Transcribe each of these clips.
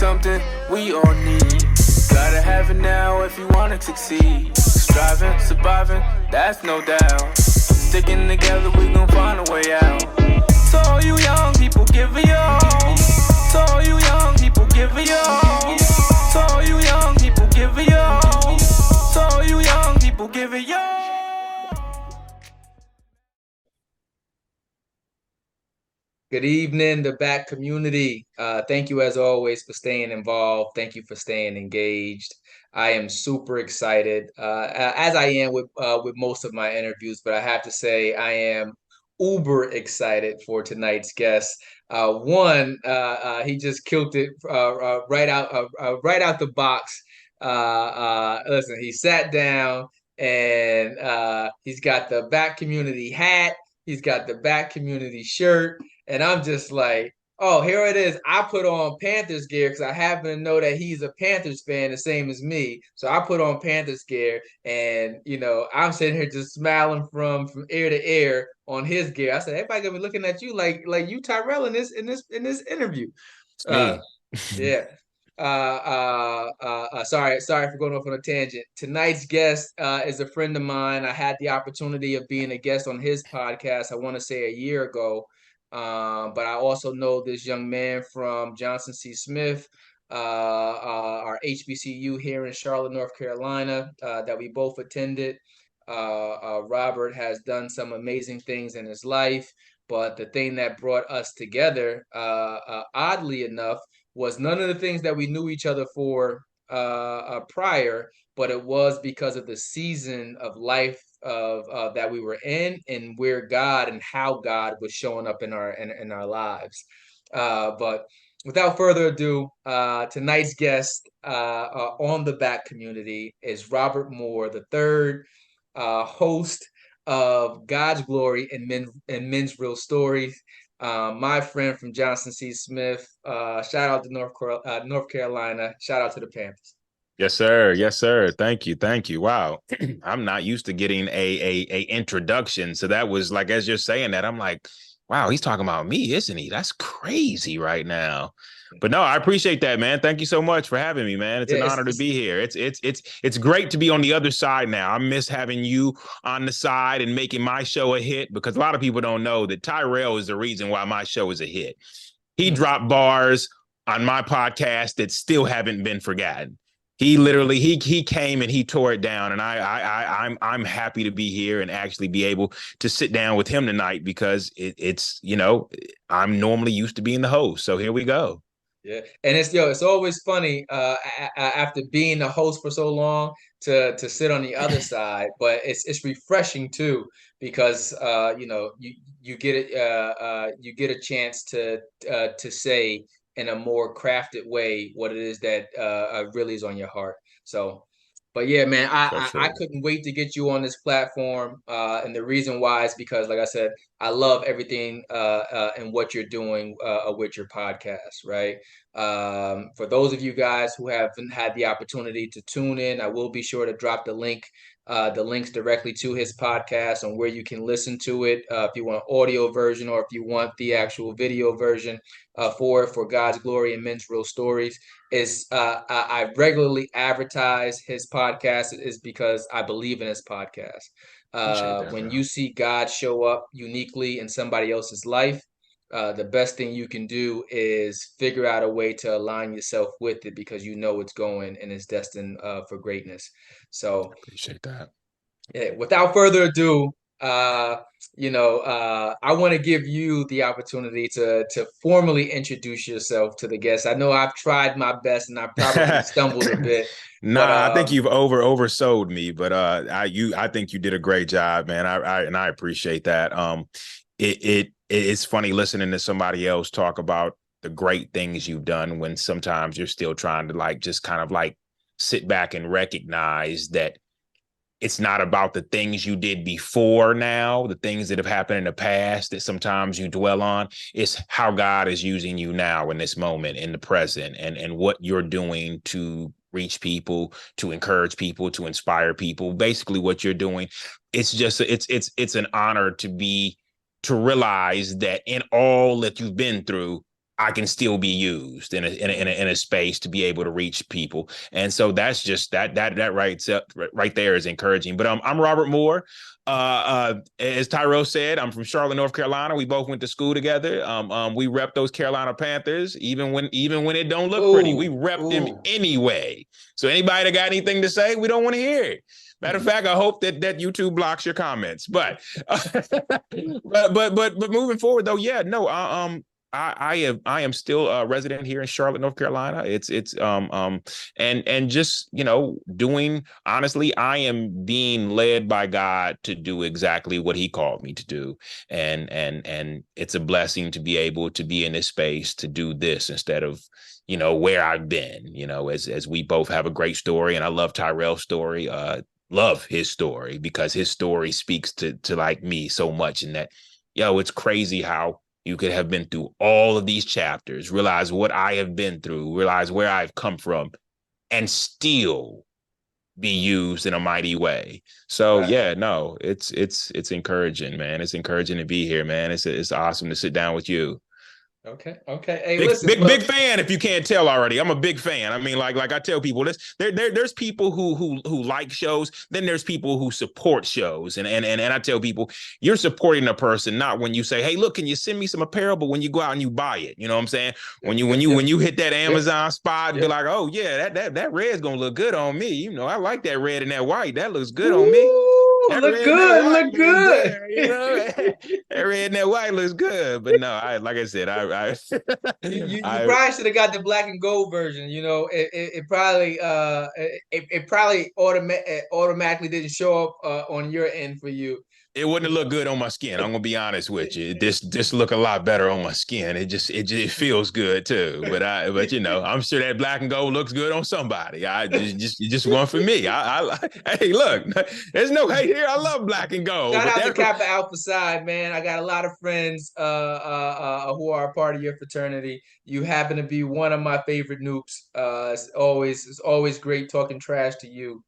something we all need. Gotta have it now if you wanna succeed. Striving, surviving, that's no doubt. Sticking together, we gon' find a way out. To all you young people, give it your all. To all you young people, give it your all. To all you young people, give it your all. To all you young people, give it your all. Good evening, the back community. Thank you as always for staying involved. Thank you for staying engaged. I am super excited, as I am with most of my interviews, but I have to say I am uber excited for tonight's guest. He just killed it right out the box. Listen, he sat down and he's got the back community hat. He's got the back community shirt. And I'm just like, oh, here it is. I put on Panthers gear because I happen to know that he's a Panthers fan, the same as me. So I put on Panthers gear, and I'm sitting here just smiling from ear to ear on his gear. I said, everybody gonna be looking at you like you Tyrell in this interview. It's me. Yeah. Sorry for going off on a tangent. Tonight's guest is a friend of mine. I had the opportunity of being a guest on his podcast, I want to say a year ago. But I also know this young man from Johnson C. Smith, our HBCU here in Charlotte, North Carolina, that we both attended. Robert has done some amazing things in his life, but the thing that brought us together, oddly enough, was none of the things that we knew each other for prior, but it was because of the season of life of that we were in, and where God and how God was showing up in our lives. But without further ado, tonight's guest on the back community is Robert Moore, the third host of God's Glory and Men's Real Stories. My friend from Johnson C. Smith. Shout out to North Carolina. Shout out to the Panthers. Yes, sir. Yes, sir. Thank you. Thank you. Wow. I'm not used to getting a introduction. So that was like, as you're saying that, I'm like, wow, he's talking about me, isn't he? That's crazy right now. But no, I appreciate that, man. Thank you so much for having me, man. It's an honor to be here. It's great to be on the other side now. I miss having you on the side and making my show a hit, because a lot of people don't know that Tyrell is the reason why my show is a hit. He dropped bars on my podcast that still haven't been forgotten. He literally he came and he tore it down, and I'm happy to be here and actually be able to sit down with him tonight, because it's I'm normally used to being the host, so here we go. Yeah, and it's always funny after being the host for so long to sit on the other side, but it's refreshing too, because you get a chance to say in a more crafted way what it is that really is on your heart. So, but yeah, man, I couldn't wait to get you on this platform. And the reason why is because, like I said, I love everything and what you're doing with your podcast, right? For those of you guys who haven't had the opportunity to tune in, I will be sure to drop the links directly to his podcast on where you can listen to it. If you want an audio version, or if you want the actual video version for God's Glory and Men's Real Stories, is I regularly advertise his podcast is because I believe in his podcast. When you see God show up uniquely in somebody else's life, the best thing you can do is figure out a way to align yourself with it, because it's going and it's destined for greatness. So appreciate that. Yeah, without further ado, I want to give you the opportunity to formally introduce yourself to the guests. I know I've tried my best and I probably stumbled a bit. I think you've oversold me, but I think you did a great job, man. I appreciate that. It's funny listening to somebody else talk about the great things you've done, when sometimes you're still trying to just kind of sit back and recognize that it's not about the things you did before now, the things that have happened in the past that sometimes you dwell on. It's how God is using you now in this moment, in the present, and what you're doing to reach people, to encourage people, to inspire people. Basically what you're doing. It's just, it's an honor to realize that in all that you've been through, I can still be used in a space to be able to reach people. And so that's just that right there is encouraging. But I'm Robert Moore. As Tyrell said, I'm from Charlotte, North Carolina. We both went to school together. We rep those Carolina Panthers, even when it don't look pretty. We rep them anyway. So anybody that got anything to say, we don't want to hear it. Matter of fact, I hope that YouTube blocks your comments. But but moving forward though, yeah, no, I am still a resident here in Charlotte, North Carolina. It's and just, you know, doing, honestly, I am being led by God to do exactly what he called me to do. And it's a blessing to be able to be in this space to do this instead of, you know, where I've been, you know, as we both have a great story, and I love Tyrell's story. Love his story because his story speaks to like me so much, and that, yo, it's crazy how you could have been through all of these chapters, realize what I have been through, realize where I've come from, and still be used in a mighty way. So yeah, no, it's encouraging, man. It's encouraging to be here, man. It's awesome to sit down with you. Okay. Hey, big fan. If you can't tell already, I'm a big fan. I mean, like I tell people, there's people who like shows. Then there's people who support shows, and I tell people, you're supporting a person not when you say, hey, look, can you send me some apparel, but when you go out and you buy it. You know what I'm saying? When you hit that Amazon spot, and be like, oh yeah, that red's gonna look good on me. You know, I like that red and that white. That looks good on me. Look good. You know, that red and that white looks good. But no, like I said, you probably should have got the black and gold version. You know, it probably automatically didn't show up on your end for you. It wouldn't have looked good on my skin. I'm gonna be honest with you. This look a lot better on my skin. It feels good too. But you know, I'm sure that black and gold looks good on somebody. Just one for me. Hey, look, there's no hate here. I love black and gold. Shout out to Kappa Alpha Psi, man. I got a lot of friends who are a part of your fraternity. You happen to be one of my favorite nukes. It's always great talking trash to you.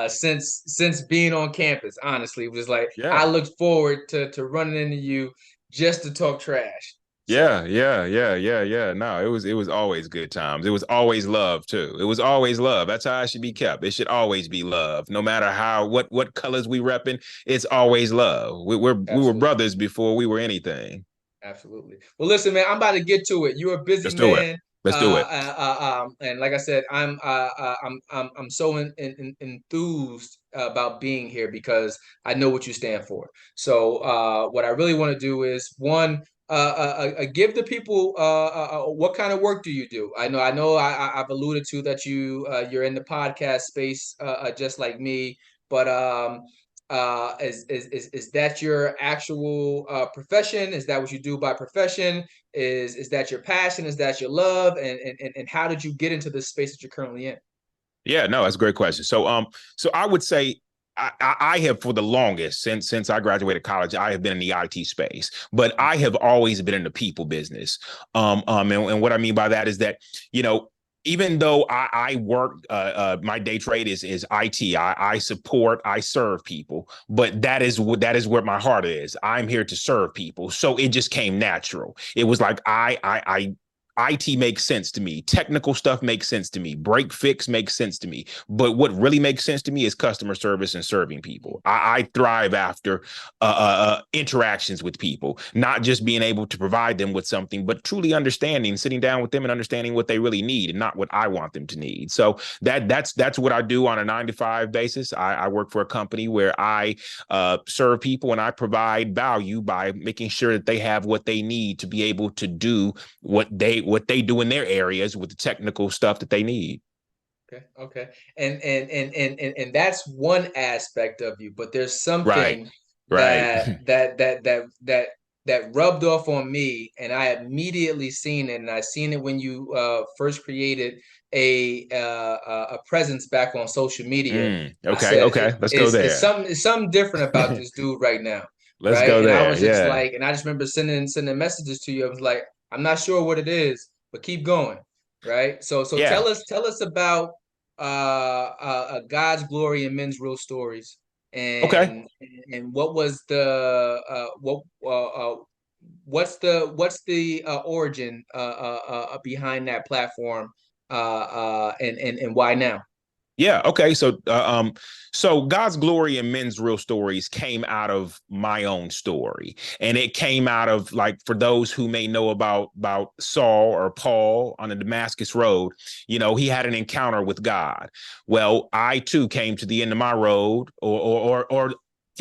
Since being on campus, honestly, it was like, I looked forward to running into you just to talk trash. So. Yeah. No, it was always good times. It was always love too. It was always love. That's how it should be kept. It should always be love, no matter what colors we repping. It's always love. We were brothers before we were anything. Absolutely. Well, listen, man, I'm about to get to it. You're a busy man. Let's do it. And like I said, I'm so enthused about being here because I know what you stand for. So what I really want to do is one, give the people what kind of work do you do? I know I've alluded to that you're in the podcast space just like me, but is that your actual profession? Is that what you do by profession? Is that your passion? Is that your love? And how did you get into the space that you're currently in? Yeah, no, that's a great question. So I would say I have, for the longest, since I graduated college, I have been in the IT space, but I have always been in the people business. And what I mean by that is that, you know, even though I work, my day trade is IT. I support, I serve people, but that is where my heart is. I'm here to serve people, so it just came natural. It was like IT makes sense to me. Technical stuff makes sense to me. Break fix makes sense to me. But what really makes sense to me is customer service and serving people. I thrive after interactions with people, not just being able to provide them with something, but truly understanding, sitting down with them and understanding what they really need and not what I want them to need. So that's what I do on a 9-to-5 basis. I work for a company where I serve people and I provide value by making sure that they have what they need to be able to do what they do in their areas with the technical stuff that they need. Okay. And that's one aspect of you, but there's something that rubbed off on me, and I immediately seen it, and I seen it when you first created a presence back on social media. Okay, let's go there. It's something different about this dude right now. Let's go there. And I was just like, and I just remember sending messages to you. I was like, I'm not sure what it is, but keep going, right? So tell us about God's Glory and Men's Real Stories, and what was the what's the origin behind that platform, and why now? Yeah. Okay. So God's Glory and Men's Real Stories came out of my own story, and it came out of, like, for those who may know about Saul or Paul on the Damascus Road. He had an encounter with God. Well, I too came to the end of my road, or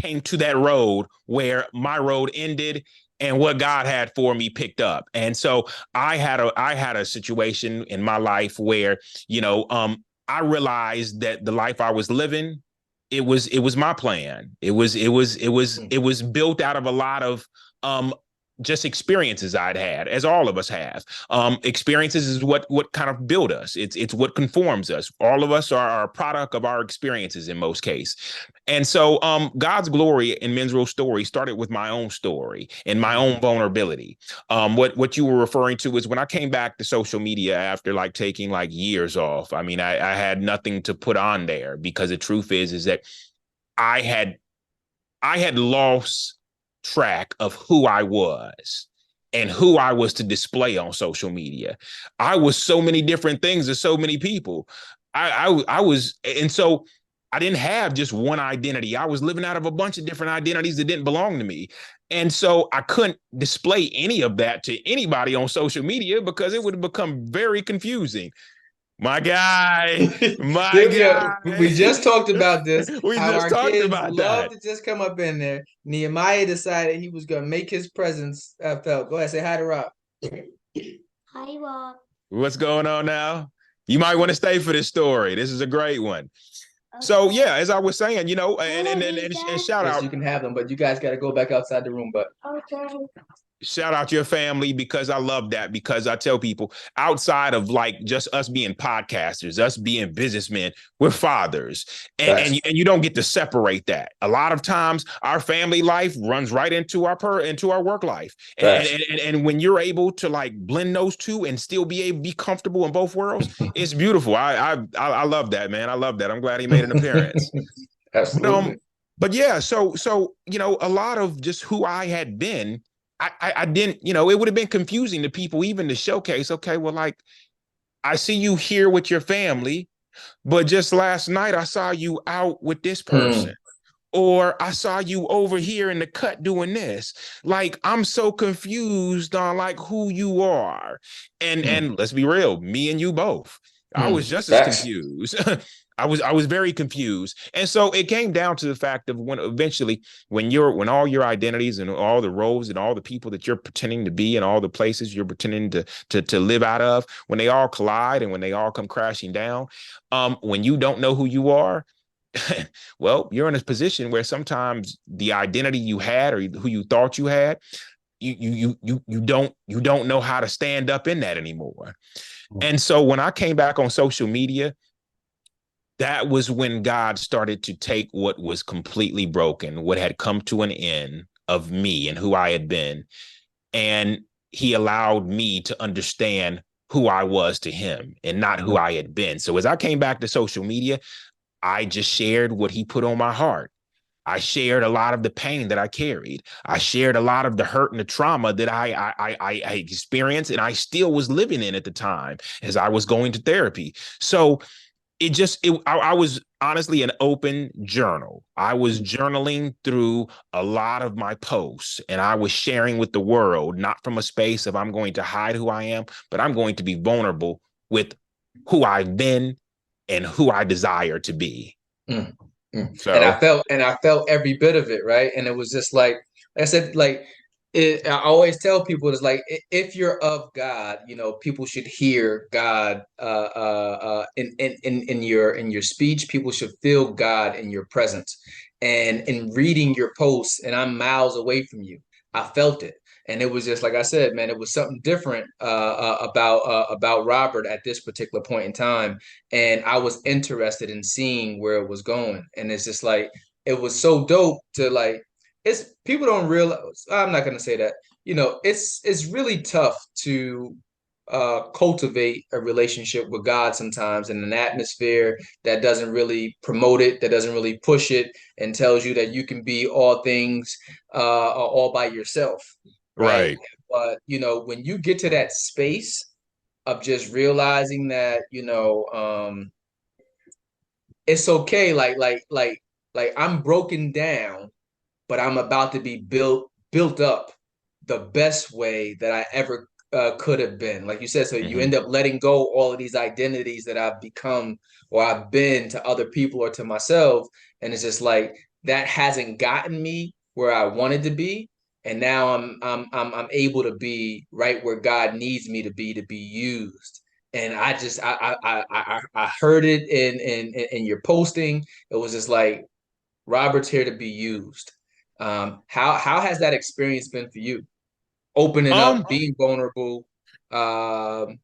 came to that road where my road ended and what God had for me picked up. And so I had a situation in my life where, I realized that the life I was living, it was my plan. It was built out of a lot of just experiences I'd had, as all of us have. Experiences is what kind of build us. It's what conforms us. All of us are a product of our experiences in most cases. And so God's Glory and Men's Real Story started with my own story and my own vulnerability. What you were referring to is when I came back to social media after like taking like years off. I mean, I had nothing to put on there, because the truth is that I had lost track of who I was and who I was to display on social media. I was so many different things to so many people. I was, and so I didn't have just one identity. I was living out of a bunch of different identities that didn't belong to me. And so I couldn't display any of that to anybody on social media, because it would have become very confusing. My guy, my Yeah, we guy. just talked about this, We how just our talked kids about love that. to just come up in there. Nehemiah decided he was going to make his presence felt. Go ahead, say hi to Rob. Hi, Rob. What's going on now? You might want to stay for this story. This is a great one. So Okay. yeah, as I was saying, and shout Yes, out you can have them, but you guys got to go back outside the room. But Okay. shout out your family, because I love that. Because I tell people, outside of like just us being podcasters, us being businessmen, we're fathers, and you don't get to separate that. A lot of times our family life runs right into our work life, and when you're able to like blend those two and still be able to be comfortable in both worlds, it's beautiful. I love that, man. I love that. I'm glad he made an appearance. But Absolutely. but yeah, so a lot of just who I had been, I didn't, it would have been confusing to people even to showcase, okay, well, like, I see you here with your family, but just last night I saw you out with this person. Mm, Or I saw you over here in the cut doing this. Like, I'm so confused on like who you are. And mm, and let's be real, me and you both. I was mm. just as Facts. confused. I was very confused. And so it came down to the fact of when eventually when all your identities and all the roles and all the people that you're pretending to be and all the places you're pretending to live out of, when they all collide and when they all come crashing down, when you don't know who you are, well, you're in a position where sometimes the identity you had or who you thought you had, you don't know how to stand up in that anymore. And so when I came back on social media, that was when God started to take what was completely broken, what had come to an end of me and who I had been, and he allowed me to understand who I was to him and not who I had been. So as I came back to social media, I just shared what he put on my heart. I shared a lot of the pain that I carried. I shared a lot of the hurt and the trauma that I experienced and I still was living in at the time as I was going to therapy. So I was honestly an open journal. I was journaling through a lot of my posts and I was sharing with the world, not from a space of I'm going to hide who I am, but I'm going to be vulnerable with who I've been and who I desire to be. Mm, mm. So And I felt every bit of it, right? And it was just like I said, I always tell people, it's like, if you're of God, people should hear God in your speech. People should feel God in your presence. And in reading your posts, and I'm miles away from you, I felt it. And it was just like I said, man, it was something different about Robert at this particular point in time, and I was interested in seeing where it was going. And it's just like, it was so dope to like, it's people don't realize, I'm not gonna say that, it's really tough to cultivate a relationship with God sometimes in an atmosphere that doesn't really promote it, that doesn't really push it, and tells you that you can be all things all by yourself. right? Right. But when you get to that space of just realizing that, it's okay. Like I'm broken down, but I'm about to be built up the best way that I ever could have been. Like you said, so you Hmm. end up letting go all of these identities that I've become or I've been to other people or to myself, and it's just like that hasn't gotten me where I wanted to be, and now I'm able to be right where God needs me to be used. And I heard it in your posting. It was just like Robert's here to be used. How has that experience been for you? Opening up, Um, being vulnerable. Um,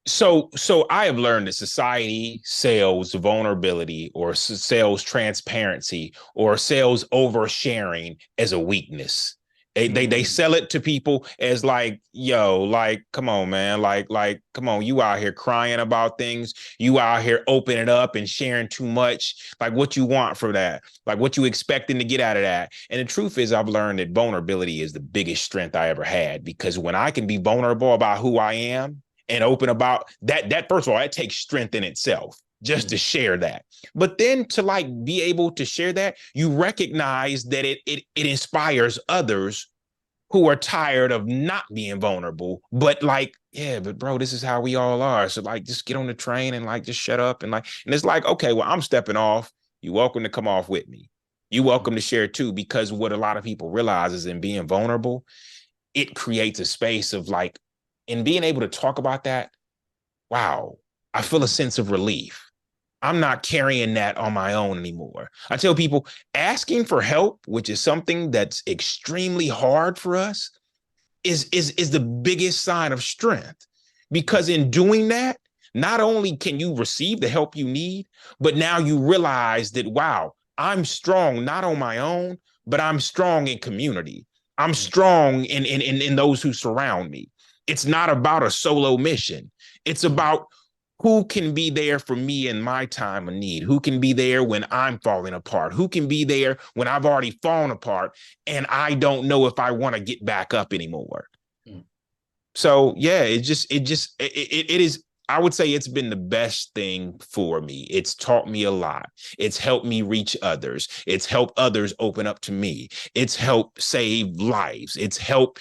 so I have learned that society sells vulnerability or sells transparency or sells oversharing as a weakness. They mm, sell it to people as like, yo, like, come on, man, like, come on, you out here crying about things, you out here opening up and sharing too much. Like, what you want for that? Like, what you expecting to get out of that? And the truth is, I've learned that vulnerability is the biggest strength I ever had, because when I can be vulnerable about who I am and open about that first of all, that takes strength in itself just to mm, share that. But then to like be able to share that, you recognize that it inspires others who are tired of not being vulnerable, but like, yeah, but bro, this is how we all are. So like, just get on the train and like, just shut up. And it's like, okay, well, I'm stepping off. You're welcome to come off with me. You're welcome to share too, because what a lot of people realize is in being vulnerable, it creates a space of like, in being able to talk about that, wow, I feel a sense of relief. I'm not carrying that on my own anymore. I tell people asking for help, which is something that's extremely hard for us, is the biggest sign of strength. Because in doing that, not only can you receive the help you need, but now you realize that, wow, I'm strong not on my own, but I'm strong in community. I'm strong in those who surround me. It's not about a solo mission. It's about who can be there for me in my time of need, who can be there when I'm falling apart, who can be there when I've already fallen apart and I don't know if I want to get back up anymore. mm, So yeah, it is, I would say it's been the best thing for me. It's taught me a lot. It's helped me reach others. It's helped others open up to me. It's helped save lives. It's helped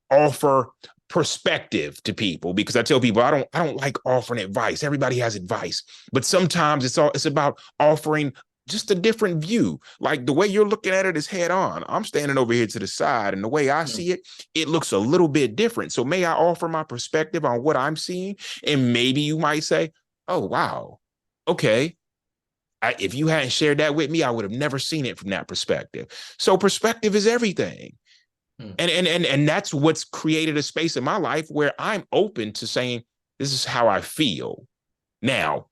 offer perspective to people, because I tell people I don't like offering advice. Everybody has advice, but sometimes it's about offering just a different view. Like the way you're looking at it is head on. I'm standing over here to the side, and the way I mm, see it, it looks a little bit different. So may I offer my perspective on what I'm seeing? And maybe you might say, oh, wow, okay. If you hadn't shared that with me, I would have never seen it from that perspective. So perspective is everything. mm, And that's what's created a space in my life where I'm open to saying, this is how I feel. Now,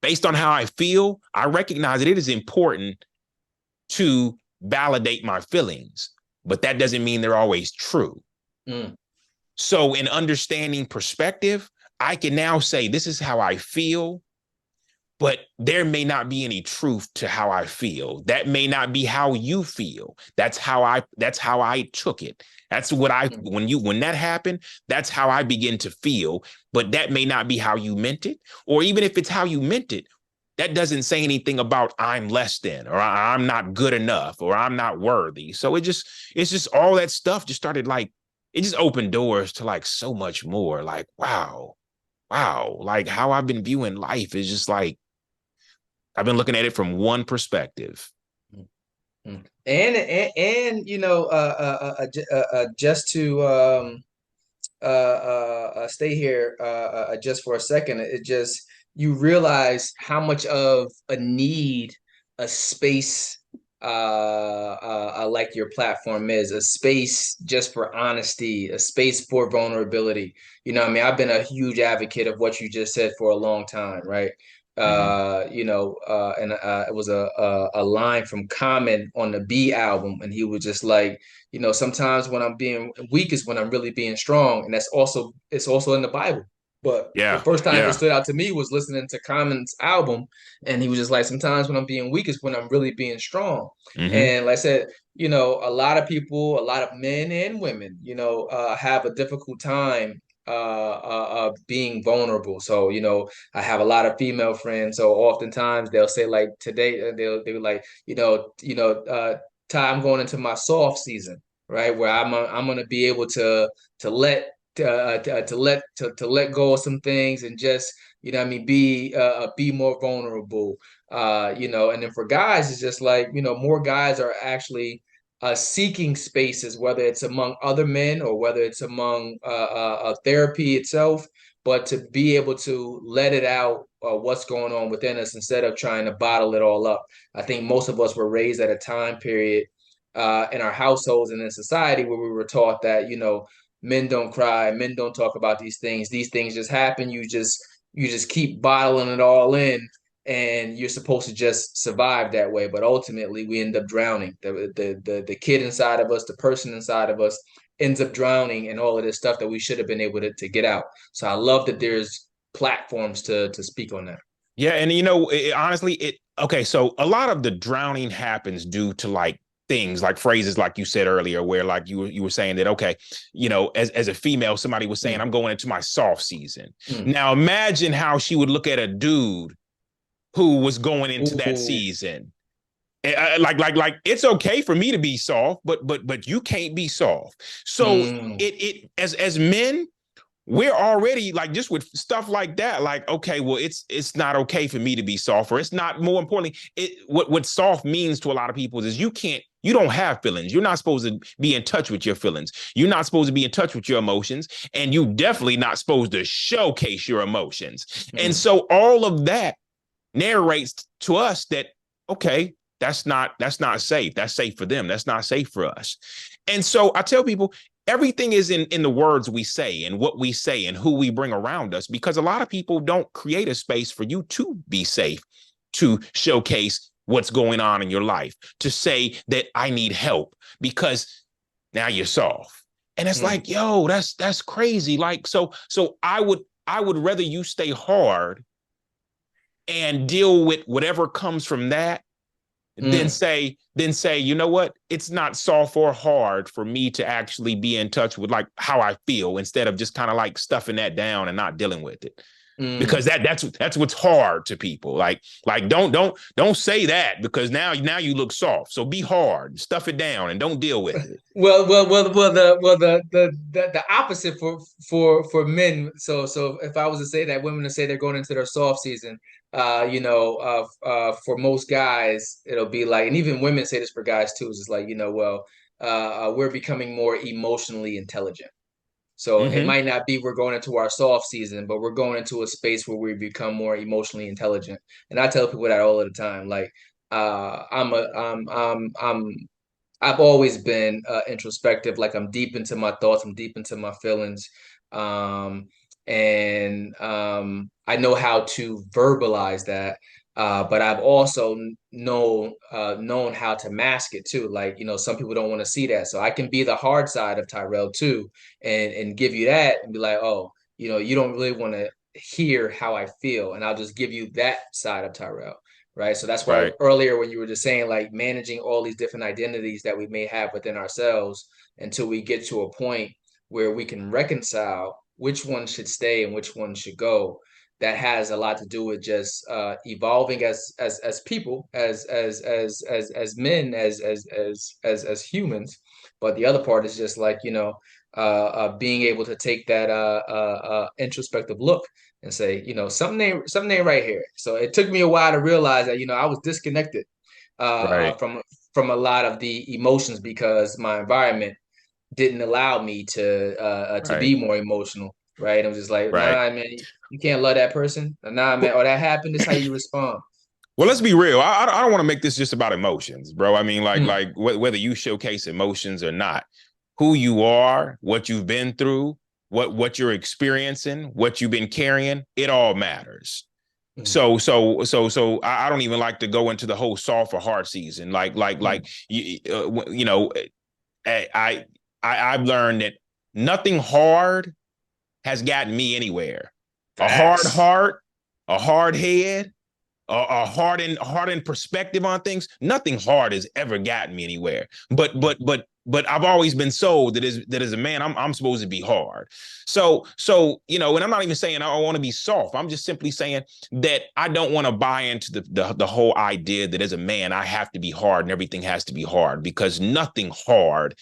based on how I feel, I recognize that it is important to validate my feelings, but that doesn't mean they're always true. mm, So in understanding perspective, I can now say, this is how I feel, but there may not be any truth to how I feel. That may not be how you feel. That's how I took it. That's what mm, when that happened, that's how I begin to feel, but that may not be how you meant it. Or even if it's how you meant it, that doesn't say anything about I'm less than, or I'm not good enough, or I'm not worthy. So it's just all that stuff just started like, it just opened doors to like so much more. Like, wow, like how I've been viewing life is just like, I've been looking at it from one perspective. mm, mm. And just to stay here just for a second, it just you realize how much of a need a space like your platform is, a space just for honesty, a space for vulnerability. I mean, I've been a huge advocate of what you just said for a long time, right? Mm-hmm. And it was a line from Common on the B album, and he was just like, sometimes when I'm being weak is when I'm really being strong, and it's also in the Bible. But the Yeah, first time it yeah. stood out to me was listening to Common's album, and he was just like, sometimes when I'm being weak is when I'm really being strong. Mm-hmm. And like I said, you know, a lot of people, a lot of men and women, you know, have a difficult time being vulnerable. So, you know, I have a lot of female friends. So oftentimes they'll say like today, they'll like, Ty, I'm going into my soft season, right? Where I'm gonna be able to let to let go of some things and just, you know what I mean, be more vulnerable. You know, and then for guys, it's just like, you know, more guys are actually seeking spaces, whether it's among other men or whether it's among therapy itself, but to be able to let it out, what's going on within us instead of trying to bottle it all up. I think most of us were raised at a time period in our households and in society where we were taught that, you know, men don't cry, men don't talk about these things just happen. You just keep bottling it all in, and you're supposed to just survive that way. But ultimately, we end up drowning. The kid inside of us, the person inside of us, ends up drowning in all of this stuff that we should have been able to get out. So I love that there's platforms to speak on that. Yeah, and you know, honestly, okay. So a lot of the drowning happens due to like things like phrases like you said earlier, where like you were saying that, okay, you know, as a female, somebody was saying, I'm going into my soft season. Now imagine how she would look at a dude who was going into that season. Like it's okay for me to be soft, but you can't be soft. So it as men, we're already like, just with stuff like that, like, okay, well, it's not okay for me to be soft, or it's not, more importantly, what soft means to a lot of people is you don't have feelings. You're not supposed to be in touch with your feelings. You're not supposed to be in touch with your emotions, and you definitely not supposed to showcase your emotions. And so all of that narrates to us that, okay, that's not safe. That's safe for them. That's not safe for us. And so I tell people, everything is in the words we say and what we say and who we bring around us, because a lot of people don't create a space for you to be safe, to showcase what's going on in your life, to say that I need help because now you're soft. And it's like, yo, that's crazy. Like, so I would rather you stay hard and deal with whatever comes from that, then say, you know what? It's not soft or hard for me to actually be in touch with like how I feel, instead of just kind of like stuffing that down and not dealing with it. Because that's what's hard to people. Like don't say that, because now you look soft. So be hard, stuff it down, and don't deal with it. The opposite for men. So if I was to say that, women to say they're going into their soft season, for most guys, it'll be like, and even women say this for guys too, is it's like, we're becoming more emotionally intelligent. So it might not be we're going into our soft season, but we're going into a space where we become more emotionally intelligent. And I tell people that all of the time. Like, I've always been introspective. Like, I'm deep into my thoughts. I'm deep into my feelings. I know how to verbalize that. But I've also known how to mask it too. Like, some people don't want to see that. So I can be the hard side of Tyrell too, and give you that and be like, oh, you don't really want to hear how I feel. And I'll just give you that side of Tyrell. Right. So that's why earlier when you were just saying like managing all these different identities that we may have within ourselves until we get to a point where we can reconcile which one should stay and which one should go. That has a lot to do with just evolving as people, as men, as humans. But the other part is just like, being able to take that introspective look and say, something ain't right here. So it took me a while to realize that, I was disconnected from a lot of the emotions because my environment didn't allow me to be more emotional. Right. It was just like, nah, man, you can't love that person. Nah, man, or that happened. This is how you respond. Well, let's be real. I don't want to make this just about emotions, bro. I mean, like whether you showcase emotions or not, who you are, what you've been through, what you're experiencing, what you've been carrying, it all matters. So I don't even like to go into the whole soft or hard season. I've learned that nothing hard has gotten me anywhere. A hard heart, a hard head, a hardened perspective on things. Nothing hard has ever gotten me anywhere. But I've always been sold that as a man, I'm supposed to be hard. So and I'm not even saying I want to be soft. I'm just simply saying that I don't want to buy into the whole idea that as a man I have to be hard and everything has to be hard, because nothing hard.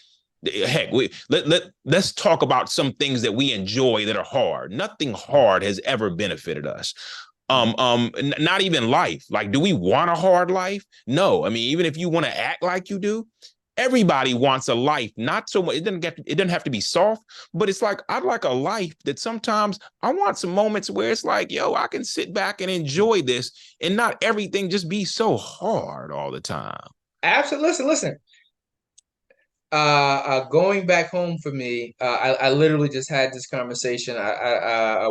Heck, let's talk about some things that we enjoy that are hard. Nothing hard has ever benefited us. Not even life. Like, do we want a hard life? No. I mean, even if you want to act like you do, everybody wants a life. Not so much. It doesn't have to be soft, but it's like, I'd like a life that sometimes I want some moments where it's like, yo, I can sit back and enjoy this and not everything just be so hard all the time. Absolutely. Listen. Going back home for me, I literally just had this conversation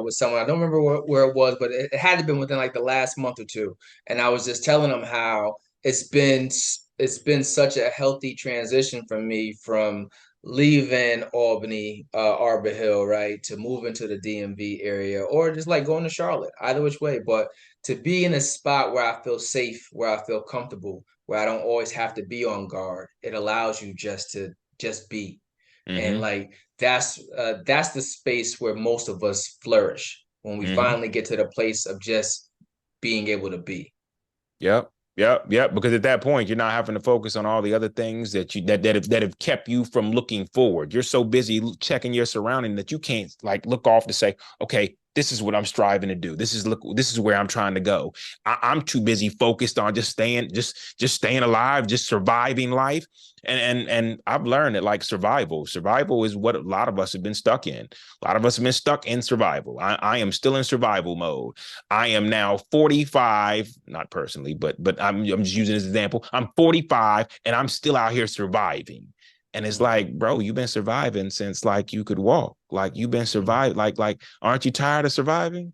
with someone. I don't remember where it was, but it had to been within like the last month or two. And I was just telling them how it's been such a healthy transition for me from leaving Albany, Arbor Hill, right, to moving to the DMV area, or just like going to Charlotte, either which way. But to be in a spot where I feel safe, where I feel comfortable, where I don't always have to be on guard. It allows you just to be. Mm-hmm. And like that's the space where most of us flourish, when we finally get to the place of just being able to be. Yep. Because at that point, you're not having to focus on all the other things that have kept you from looking forward. You're so busy checking your surrounding that you can't like look off to say, okay, this is what I'm striving to do. This is where I'm trying to go. I'm too busy focused on just staying alive, just surviving life. And I've learned that like survival is what a lot of us have been stuck in. A lot of us have been stuck in survival. I am still in survival mode. I am now 45, not personally, but I'm just using this example. I'm 45 and I'm still out here surviving. And it's like, bro, you've been surviving since like you could walk. Like you've been surviving. Like, aren't you tired of surviving?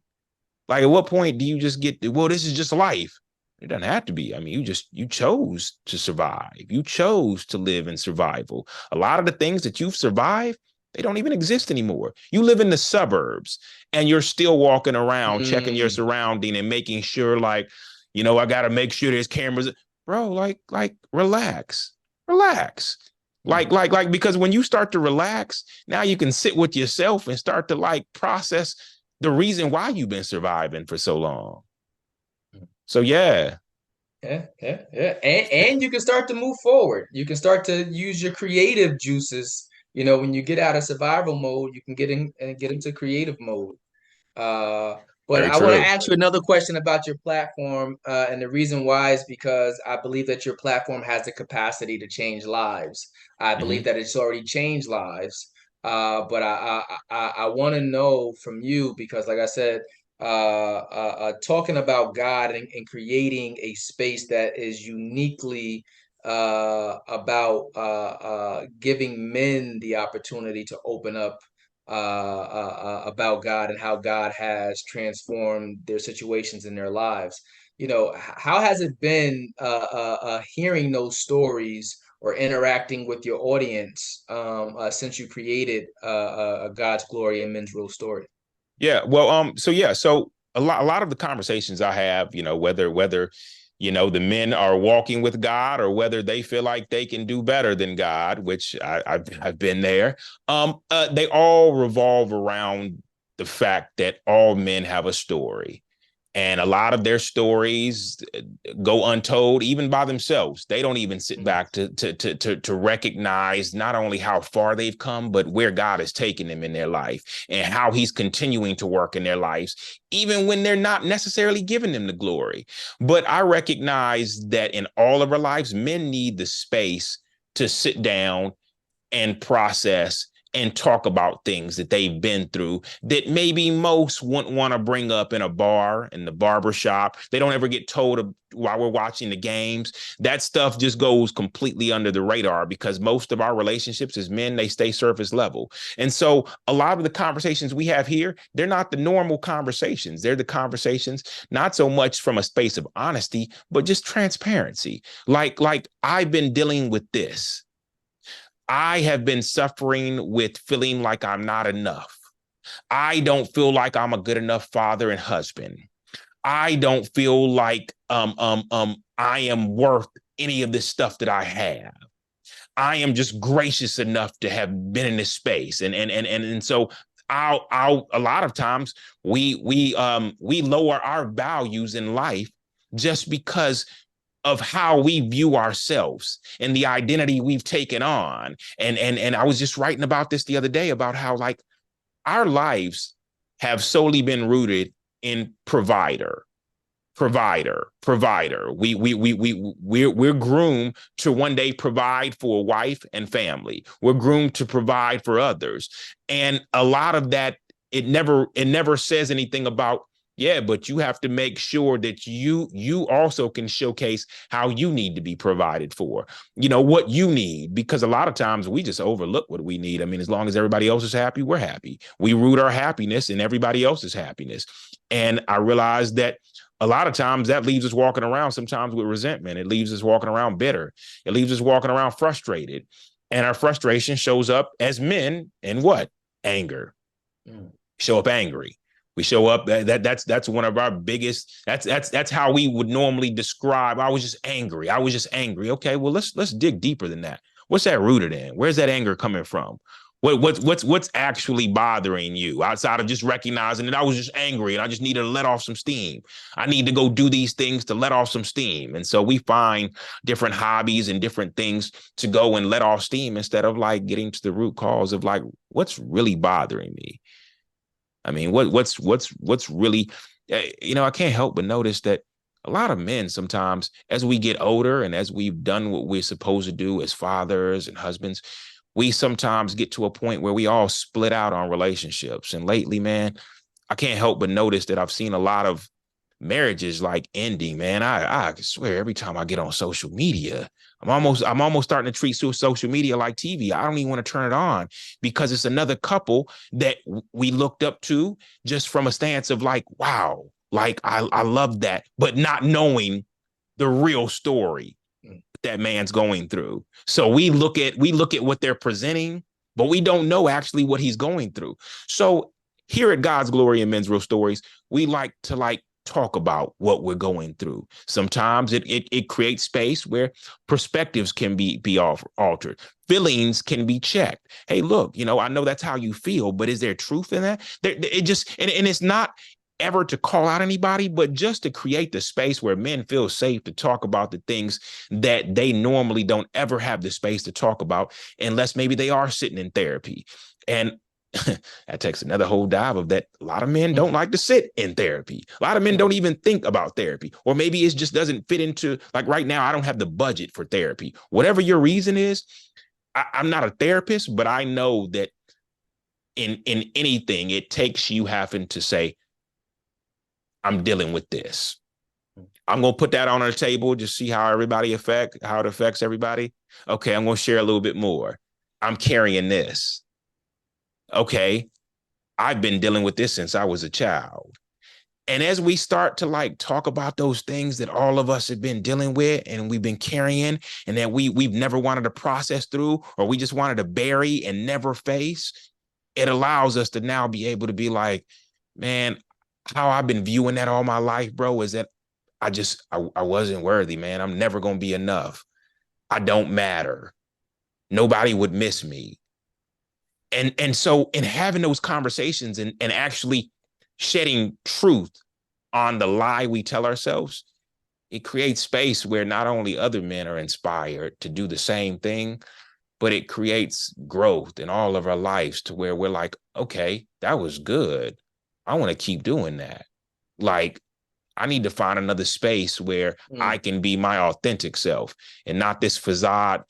Like, at what point do you just get, well, this is just life? It doesn't have to be. I mean, you chose to survive. You chose to live in survival. A lot of the things that you've survived, they don't even exist anymore. You live in the suburbs and you're still walking around, checking your surrounding and making sure like, I got to make sure there's cameras. Bro, like relax. Like, because when you start to relax, now you can sit with yourself and start to like process the reason why you've been surviving for so long. So yeah. And you can start to move forward. You can start to use your creative juices. When you get out of survival mode, you can get into creative mode. But I want to ask you another question about your platform, and the reason why is because I believe that your platform has the capacity to change lives. I believe that it's already changed lives, but I want to know from you, because, like I said, talking about God and creating a space that is uniquely about giving men the opportunity to open up about God and how God has transformed their situations in their lives. How has it been hearing those stories or interacting with your audience since you created God's Glory and Men's Real Story? Yeah, well, so a lot of the conversations I have, whether the men are walking with God or whether they feel like they can do better than God, which I've been there. They all revolve around the fact that all men have a story. And a lot of their stories go untold, even by themselves. They don't even sit back to recognize not only how far they've come, but where God has taken them in their life and how he's continuing to work in their lives, even when they're not necessarily giving them the glory. But I recognize that in all of our lives, men need the space to sit down and process and talk about things that they've been through that maybe most wouldn't want to bring up in a bar, in the barber shop. They don't ever get told while we're watching the games. That stuff just goes completely under the radar because most of our relationships as men, they stay surface level. And so a lot of the conversations we have here, they're not the normal conversations. They're the conversations not so much from a space of honesty, but just transparency. Like I've been dealing with this. I have been suffering with feeling like I'm not enough. I don't feel like I'm a good enough father and husband. I don't feel like I am worth any of this stuff that I have. I am just gracious enough to have been in this space. And so I'll a lot of times we lower our values in life just because of how we view ourselves and the identity we've taken on. And I was just writing about this the other day about how like our lives have solely been rooted in provider. We're groomed to one day provide for a wife and family. We're groomed to provide for others. And a lot of that, it never says anything about, yeah, but you have to make sure that you also can showcase how you need to be provided for, what you need, because a lot of times we just overlook what we need. I mean, as long as everybody else is happy, we're happy. We root our happiness in everybody else's happiness. And I realized that a lot of times that leaves us walking around sometimes with resentment. It leaves us walking around bitter. It leaves us walking around frustrated. And our frustration shows up as men in what? Anger. Show up angry. We show up that's one of our biggest, that's how we would normally describe, I was just angry. Okay, well, let's dig deeper than that. What's that rooted in? Where's that anger coming from? What's actually bothering you outside of just recognizing that I was just angry and I just needed to let off some steam? I need to go do these things to let off some steam. And so we find different hobbies and different things to go and let off steam instead of like getting to the root cause of like, what's really bothering me? I mean, what's really, I can't help but notice that a lot of men sometimes, as we get older and as we've done what we're supposed to do as fathers and husbands, we sometimes get to a point where we all split out on relationships. And lately, man, I can't help but notice that I've seen a lot of marriages like ending, man. I swear every time I get on social media, I'm almost starting to treat social media like TV. I don't even want to turn it on because it's another couple that we looked up to just from a stance of like, wow, like I love that, but not knowing the real story that man's going through. So we look at what they're presenting, but we don't know actually what he's going through. So here at God's Glory and Men's Real Stories, we like to talk about what we're going through. Sometimes it creates space where perspectives can be altered. Feelings can be checked. Hey, look, I know that's how you feel, but is there truth in that? And it's not ever to call out anybody, but just to create the space where men feel safe to talk about the things that they normally don't ever have the space to talk about unless maybe they are sitting in therapy. And that takes another whole dive of that. A lot of men don't like to sit in therapy. A lot of men don't even think about therapy, or maybe it just doesn't fit into, like right now, I don't have the budget for therapy. Whatever your reason is, I'm not a therapist, but I know that in anything, it takes you having to say, I'm dealing with this. I'm going to put that on the table, just see how it affects everybody. Okay, I'm going to share a little bit more. I'm carrying this. Okay, I've been dealing with this since I was a child. And as we start to talk about those things that all of us have been dealing with and we've been carrying and that we've never wanted to process through, or we just wanted to bury and never face, it allows us to now be able to be like, man, how I've been viewing that all my life, bro, is that I wasn't worthy, man. I'm never going to be enough. I don't matter. Nobody would miss me. And so in having those conversations and actually shedding truth on the lie we tell ourselves, it creates space where not only other men are inspired to do the same thing, but it creates growth in all of our lives to where we're like, okay, that was good. I want to keep doing that. Like, I need to find another space where I can be my authentic self and not this facade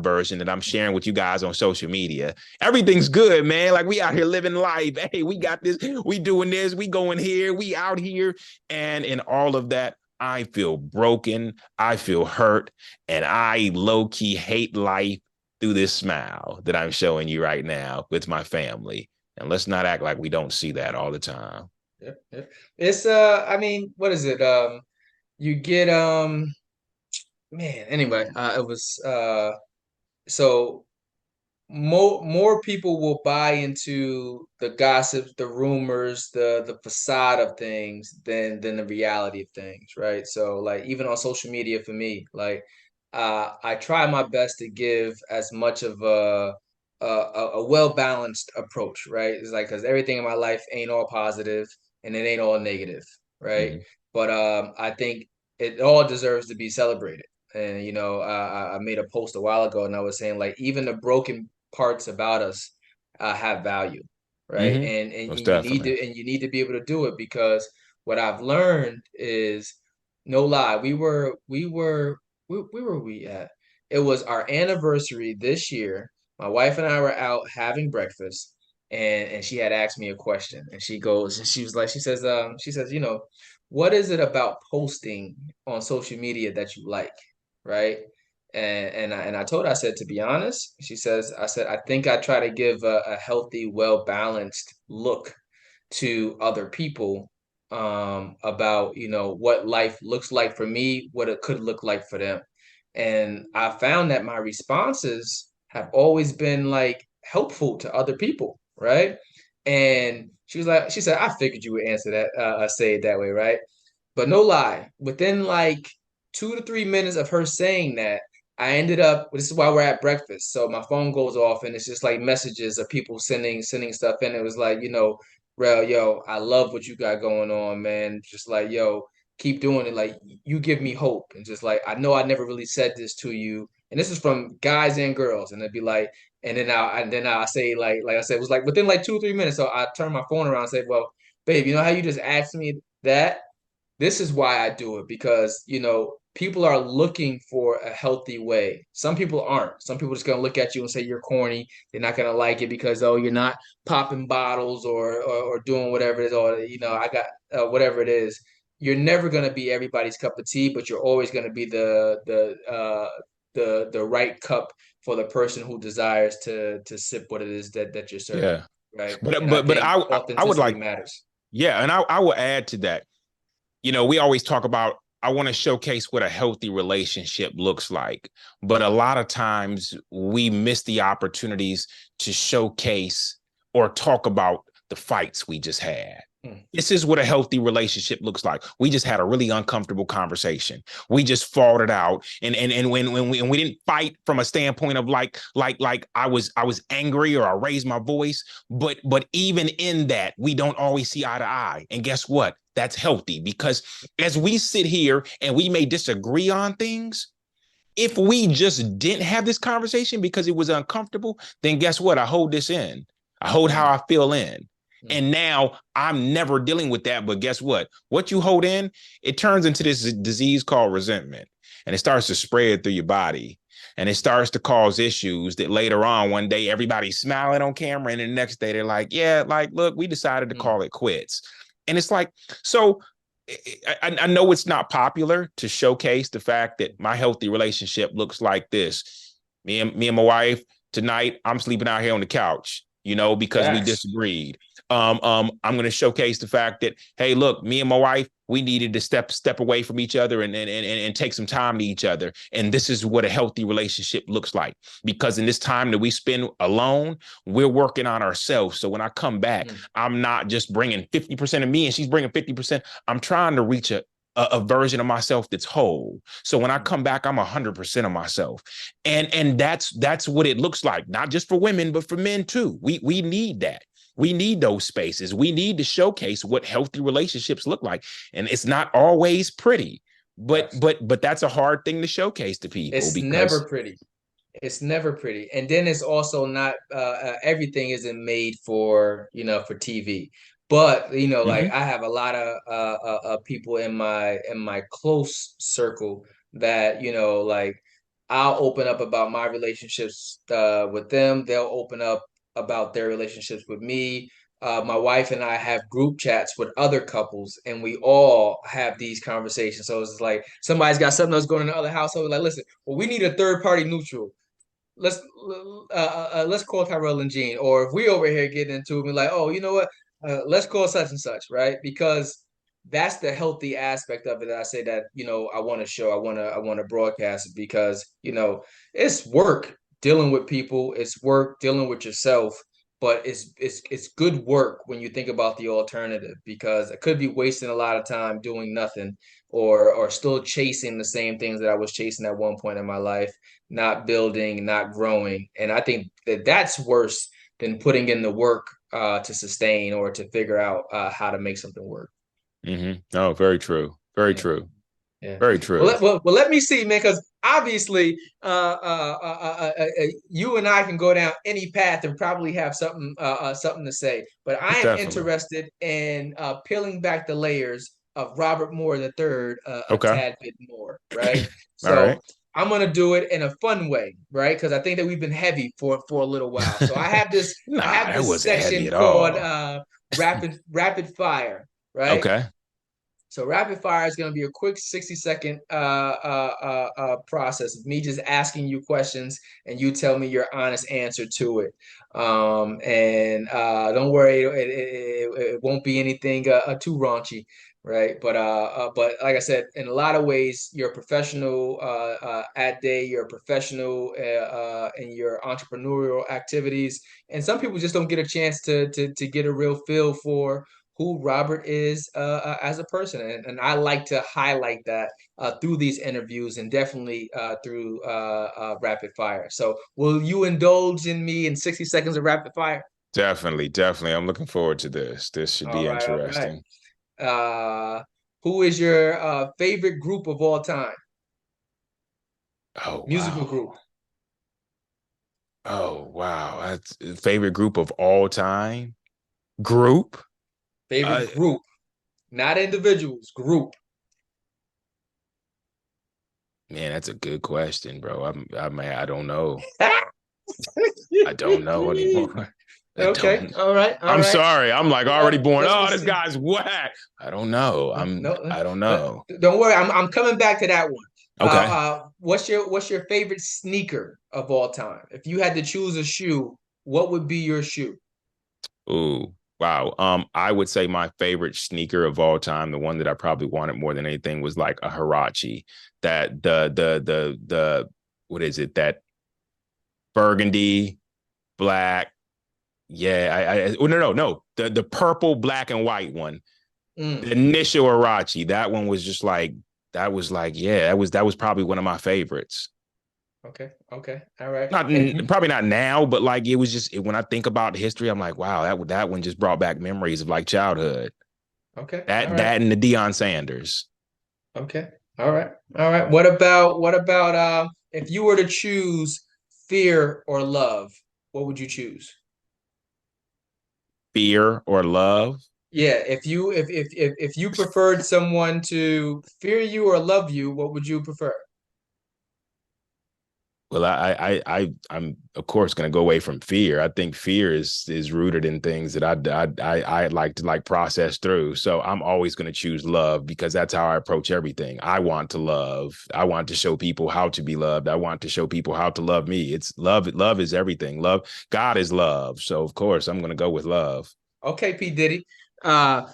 version that I'm sharing with you guys on social media. Everything's good, man. Like, we out here living life. Hey, we got this. We doing this. We going here. We out here. And in all of that, I feel broken. I feel hurt. And I low-key hate life through this smile that I'm showing you right now with my family. And let's not act like we don't see that all the time. Yeah. It's I mean, what is it? You get man, anyway, it was so more people will buy into the gossip, the rumors, the facade of things than the reality of things, right? So like even on social media for me, like I try my best to give as much of a well-balanced approach, right? It's like because everything in my life ain't all positive and it ain't all negative, right? Mhm. But I think it all deserves to be celebrated. And I made a post a while ago, and I was saying like even the broken parts about us have value, right? Hmm. And Most you need definitely. to be able to do it because what I've learned is no lie. We were we at? It was our anniversary this year. My wife and I were out having breakfast, and she had asked me a question, and she goes, and she was like, she says, what is it about posting on social media that you like, right? And I told her, I said, to be honest, I said, I think I try to give a healthy, well balanced look to other people about what life looks like for me, what it could look like for them. And I found that my responses have always been like helpful to other people, right? And she said, I figured you would answer that, say it that way, right? But no lie, within like 2 to 3 minutes of her saying that, I ended up. This is why we're at breakfast. So my phone goes off, and it's just like messages of people sending stuff in. It was like, Rel, yo, I love what you got going on, man. Just like, yo, keep doing it. Like you give me hope, and just like I know I never really said this to you, and this is from guys and girls, and it'd be like, and then I say like I said, it was like within like 2 or 3 minutes. So I turned my phone around and said, well, babe, you know how you just asked me that? This is why I do it because, people are looking for a healthy way. Some people aren't. Some people just gonna look at you and say you're corny. They're not gonna like it because you're not popping bottles or doing whatever it is, or I got whatever it is. You're never gonna be everybody's cup of tea, but you're always gonna be the right cup for the person who desires to sip what it is that you're serving, Yeah. right? But And I but but think I would authenticity like, matters. yeah, and I will add to that. We always talk about, I want to showcase what a healthy relationship looks like. But a lot of times we miss the opportunities to showcase or talk about the fights we just had. Hmm. This is what a healthy relationship looks like. We just had a really uncomfortable conversation. We just fought it out, and when we didn't fight from a standpoint of like I was angry or I raised my voice, but even in that we don't always see eye to eye. And guess what? That's healthy because as we sit here and we may disagree on things, if we just didn't have this conversation because it was uncomfortable, then guess what? I hold this in. I hold how Hmm. I feel in. Hmm. And now I'm never dealing with that. But guess what? What you hold in, it turns into this disease called resentment. And it starts to spread through your body. And it starts to cause issues that later on, one day, everybody's smiling on camera. And the next day, they're like, yeah, like, look, we decided to Hmm. call it quits. And it's like, so I know it's not popular to showcase the fact that my healthy relationship looks like this. Me and my wife tonight, I'm sleeping out here on the couch, because we Facts. disagreed. I'm going to showcase the fact that, hey, look, me and my wife, we needed to step away from each other and take some time to each other. And this is what a healthy relationship looks like. Because in this time that we spend alone, we're working on ourselves. So when I come back, Hmm. I'm not just bringing 50% of me and she's bringing 50%. I'm trying to reach a version of myself that's whole. So when I Hmm. come back, I'm 100% of myself. And that's what it looks like, not just for women, but for men too. We need that. We need those spaces. We need to showcase what healthy relationships look like. And it's not always pretty, but Facts. but but that's a hard thing to showcase to people It's never because pretty. It's never pretty. And then it's also not everything isn't made for TV. But like Mhm. I have a lot of people in my close circle that like I'll open up about my relationships with them. They'll open up about their relationships with me. My wife and I have group chats with other couples, and we all have these conversations. So it's like somebody's got something else going in the other household. Like, listen, well, we need a third party neutral. let's let's call Tyrell and Jean. Or if we over here getting into it, we're like, oh, you know what? Let's call such and such, right? Because that's the healthy aspect of it. That I say that I want to show, I want to broadcast it because it's work dealing with people, it's work, dealing with yourself, but it's good work when you think about the alternative, because I could be wasting a lot of time doing nothing, or still chasing the same things that I was chasing at one point in my life, not building, not growing. And I think that that's worse than putting in the work to sustain or to figure out how to make something work. Oh, very true. Very Yeah. true. Yeah. Very true. Well, let me see, man, because obviously, you and I can go down any path and probably have something to say. But I am Definitely. interested in peeling back the layers of Robert Moore III a Okay. tad bit more, right? All So right. I'm gonna do it in a fun way, right? Because I think that we've been heavy for a little while. So I have this Nah, I have that this wasn't heavy section at called all. rapid fire, right? Okay. So rapid fire is going to be a quick 60-second process of me just asking you questions and you tell me your honest answer to it. And don't worry, it won't be anything too raunchy, right? But like I said, in a lot of ways, you're a professional at day. You're a professional in your entrepreneurial activities, and some people just don't get a chance to get a real feel for who Robert is as a person. And I like to highlight that through these interviews, and definitely through rapid fire. So will you indulge in me in 60 seconds of rapid fire? Definitely. Definitely. I'm looking forward to this. This should All be right, all right. interesting. Who is your favorite group of all time? Oh, Musical wow. group. Oh, wow. That's favorite group of all time. Group? Favorite group, not individuals, group. Man, that's a good question, bro. I don't know. I don't know anymore. I Okay, don't. all right, all I'm right. sorry. I'm like already born. Let me Oh, this see. guy's whack. I don't know. No, I don't know. don't worry. I'm coming back to that one. Okay. What's your favorite sneaker of all time? If you had to choose a shoe, what would be your shoe? Ooh, wow. I would say my favorite sneaker of all time, the one that I probably wanted more than anything, was like a Huarache. That the what is it? That burgundy, black. Yeah, oh, no. The purple, black, and white one. The initial Huarache. That one was just like yeah, that was probably one of my favorites. Okay, all right. Not probably not now, but like it was just when I think about history, I'm like, wow, that one just brought back memories of like childhood. Okay, all right. That and the Deion Sanders. Okay, all right, all right. What about if you were to choose fear or love, what would you choose? Fear or love? Yeah, if you preferred someone to fear you or love you, what would you prefer? Well, I'm of course going to go away from fear. I think fear is rooted in things that I like to like process through. So I'm always going to choose love because that's how I approach everything. I want to love. I want to show people how to be loved. I want to show people how to love me. It's love. Love is everything. Love. God is love. So of course I'm going to go with love. Okay, P. Diddy. You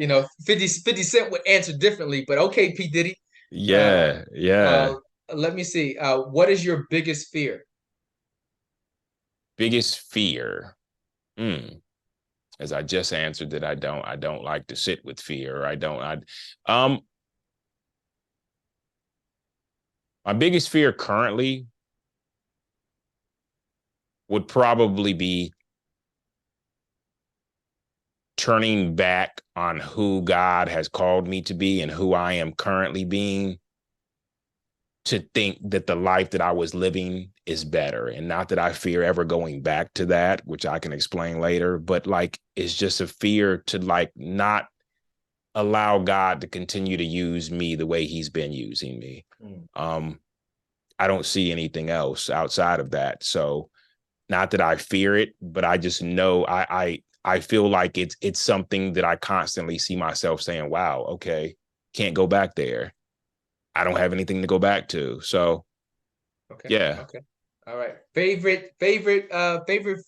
know, 50 Cent would answer differently, but okay, P. Diddy. Uh, Yeah. let me see. What is your biggest fear? Biggest fear. As I just answered that I don't like to sit with fear. My biggest fear currently would probably be turning back on who God has called me to be and who I am currently being, to think that the life that I was living is better. And not that I fear ever going back to that, which I can explain later, but like it's just a fear to like not allow God to continue to use me the way he's been using me. I don't see anything else outside of that. So not that I fear it, but I just know I feel like it's something that I constantly see myself saying, wow, okay, can't go back there. I don't have anything to go back to. So Okay. yeah. Okay. All right. Favorite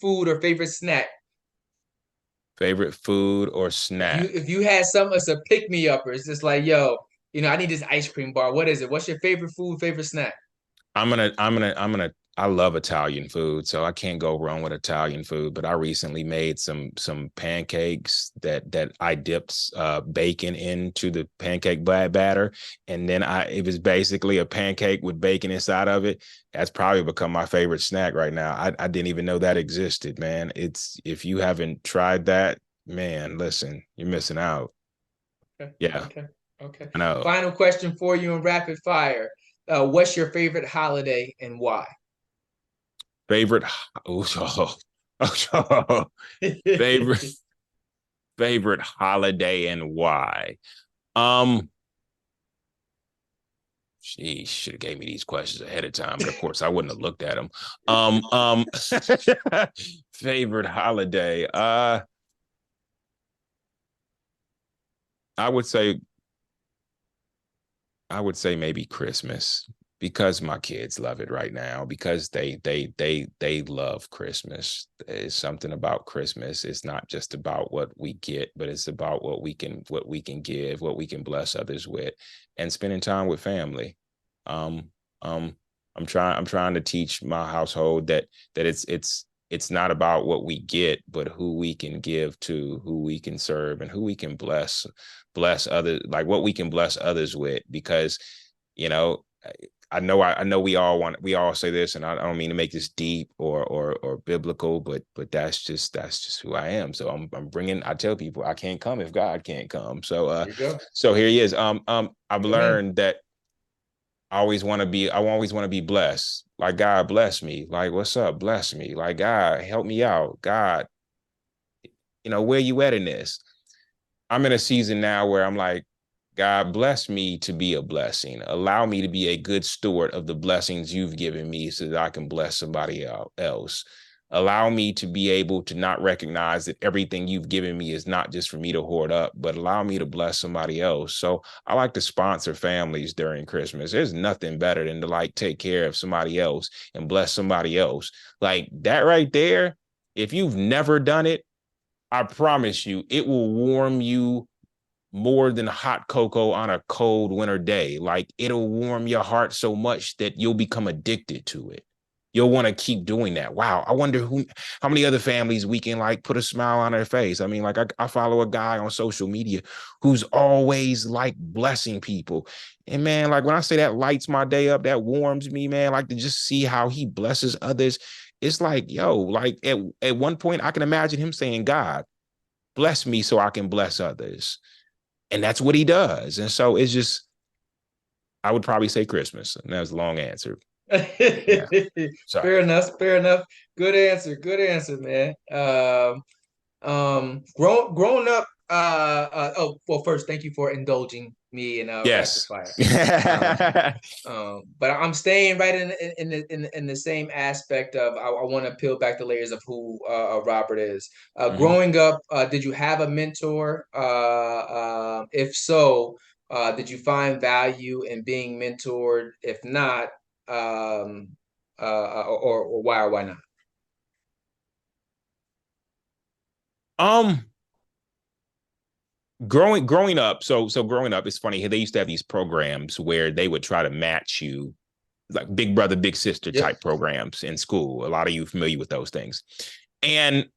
food or favorite snack? Favorite food or snack? If you had something as a pick me up, or it's just like, yo, you know, I need this ice cream bar. What is it? What's your favorite food, favorite snack? I'm gonna I love Italian food, so I can't go wrong with Italian food. But I recently made some pancakes that I dipped bacon into the pancake batter, and then it was basically a pancake with bacon inside of it. That's probably become my favorite snack right now. I didn't even know that existed, man. If you haven't tried that, man, listen, you're missing out. Okay. Yeah. Okay. I know. Final question for you in rapid fire. What's your favorite holiday and why? Favorite favorite favorite holiday and why? She should have gave me these questions ahead of time, but of course I wouldn't have looked at them. Favorite holiday. I would say maybe Christmas, because my kids love it right now, because they love Christmas. There's something about Christmas. It's not just about what we get, but it's about what we can give, what we can bless others with, and spending time with family. I'm trying to teach my household that it's not about what we get, but who we can give to, who we can serve, and who we can bless others, like what we can bless others with. Because, I know we all say this, and I don't mean to make this deep or biblical, but that's just who I am. So I tell people I can't come if God can't come. So so here he is. I've learned that I always want to be blessed. Like, God bless me. Like, what's up? Bless me. Like, God, help me out. God, where you at in this? I'm in a season now where I'm like, God, bless me to be a blessing. Allow me to be a good steward of the blessings you've given me so that I can bless somebody else. Allow me to be able to not recognize that everything you've given me is not just for me to hoard up, but allow me to bless somebody else. So I like to sponsor families during Christmas. There's nothing better than to take care of somebody else and bless somebody else. Like that right there, if you've never done it, I promise you, it will warm you more than hot cocoa on a cold winter day. Like, it'll warm your heart so much that you'll become addicted to it. You'll want to keep doing that. Wow. I wonder how many other families we can put a smile on their face. I mean, I follow a guy on social media who's always blessing people. And man, when I say that lights my day up, that warms me, man, to just see how he blesses others. It's at one point I can imagine him saying, God, bless me so I can bless others. And that's what he does. And so it's just, I would probably say Christmas. And that was a long answer. Yeah. Fair enough. Good answer, man. Growing up, well, first, thank you for indulging me in yes. rapid fire. But I'm staying right in the same aspect of I want to peel back the layers of who Robert is. Growing up, did you have a mentor? If so, did you find value in being mentored? If not, or why or why not? Growing up, so growing up, it's funny. They used to have these programs where they would try to match you, like big brother, big sister type programs in school. A lot of you familiar with those things. And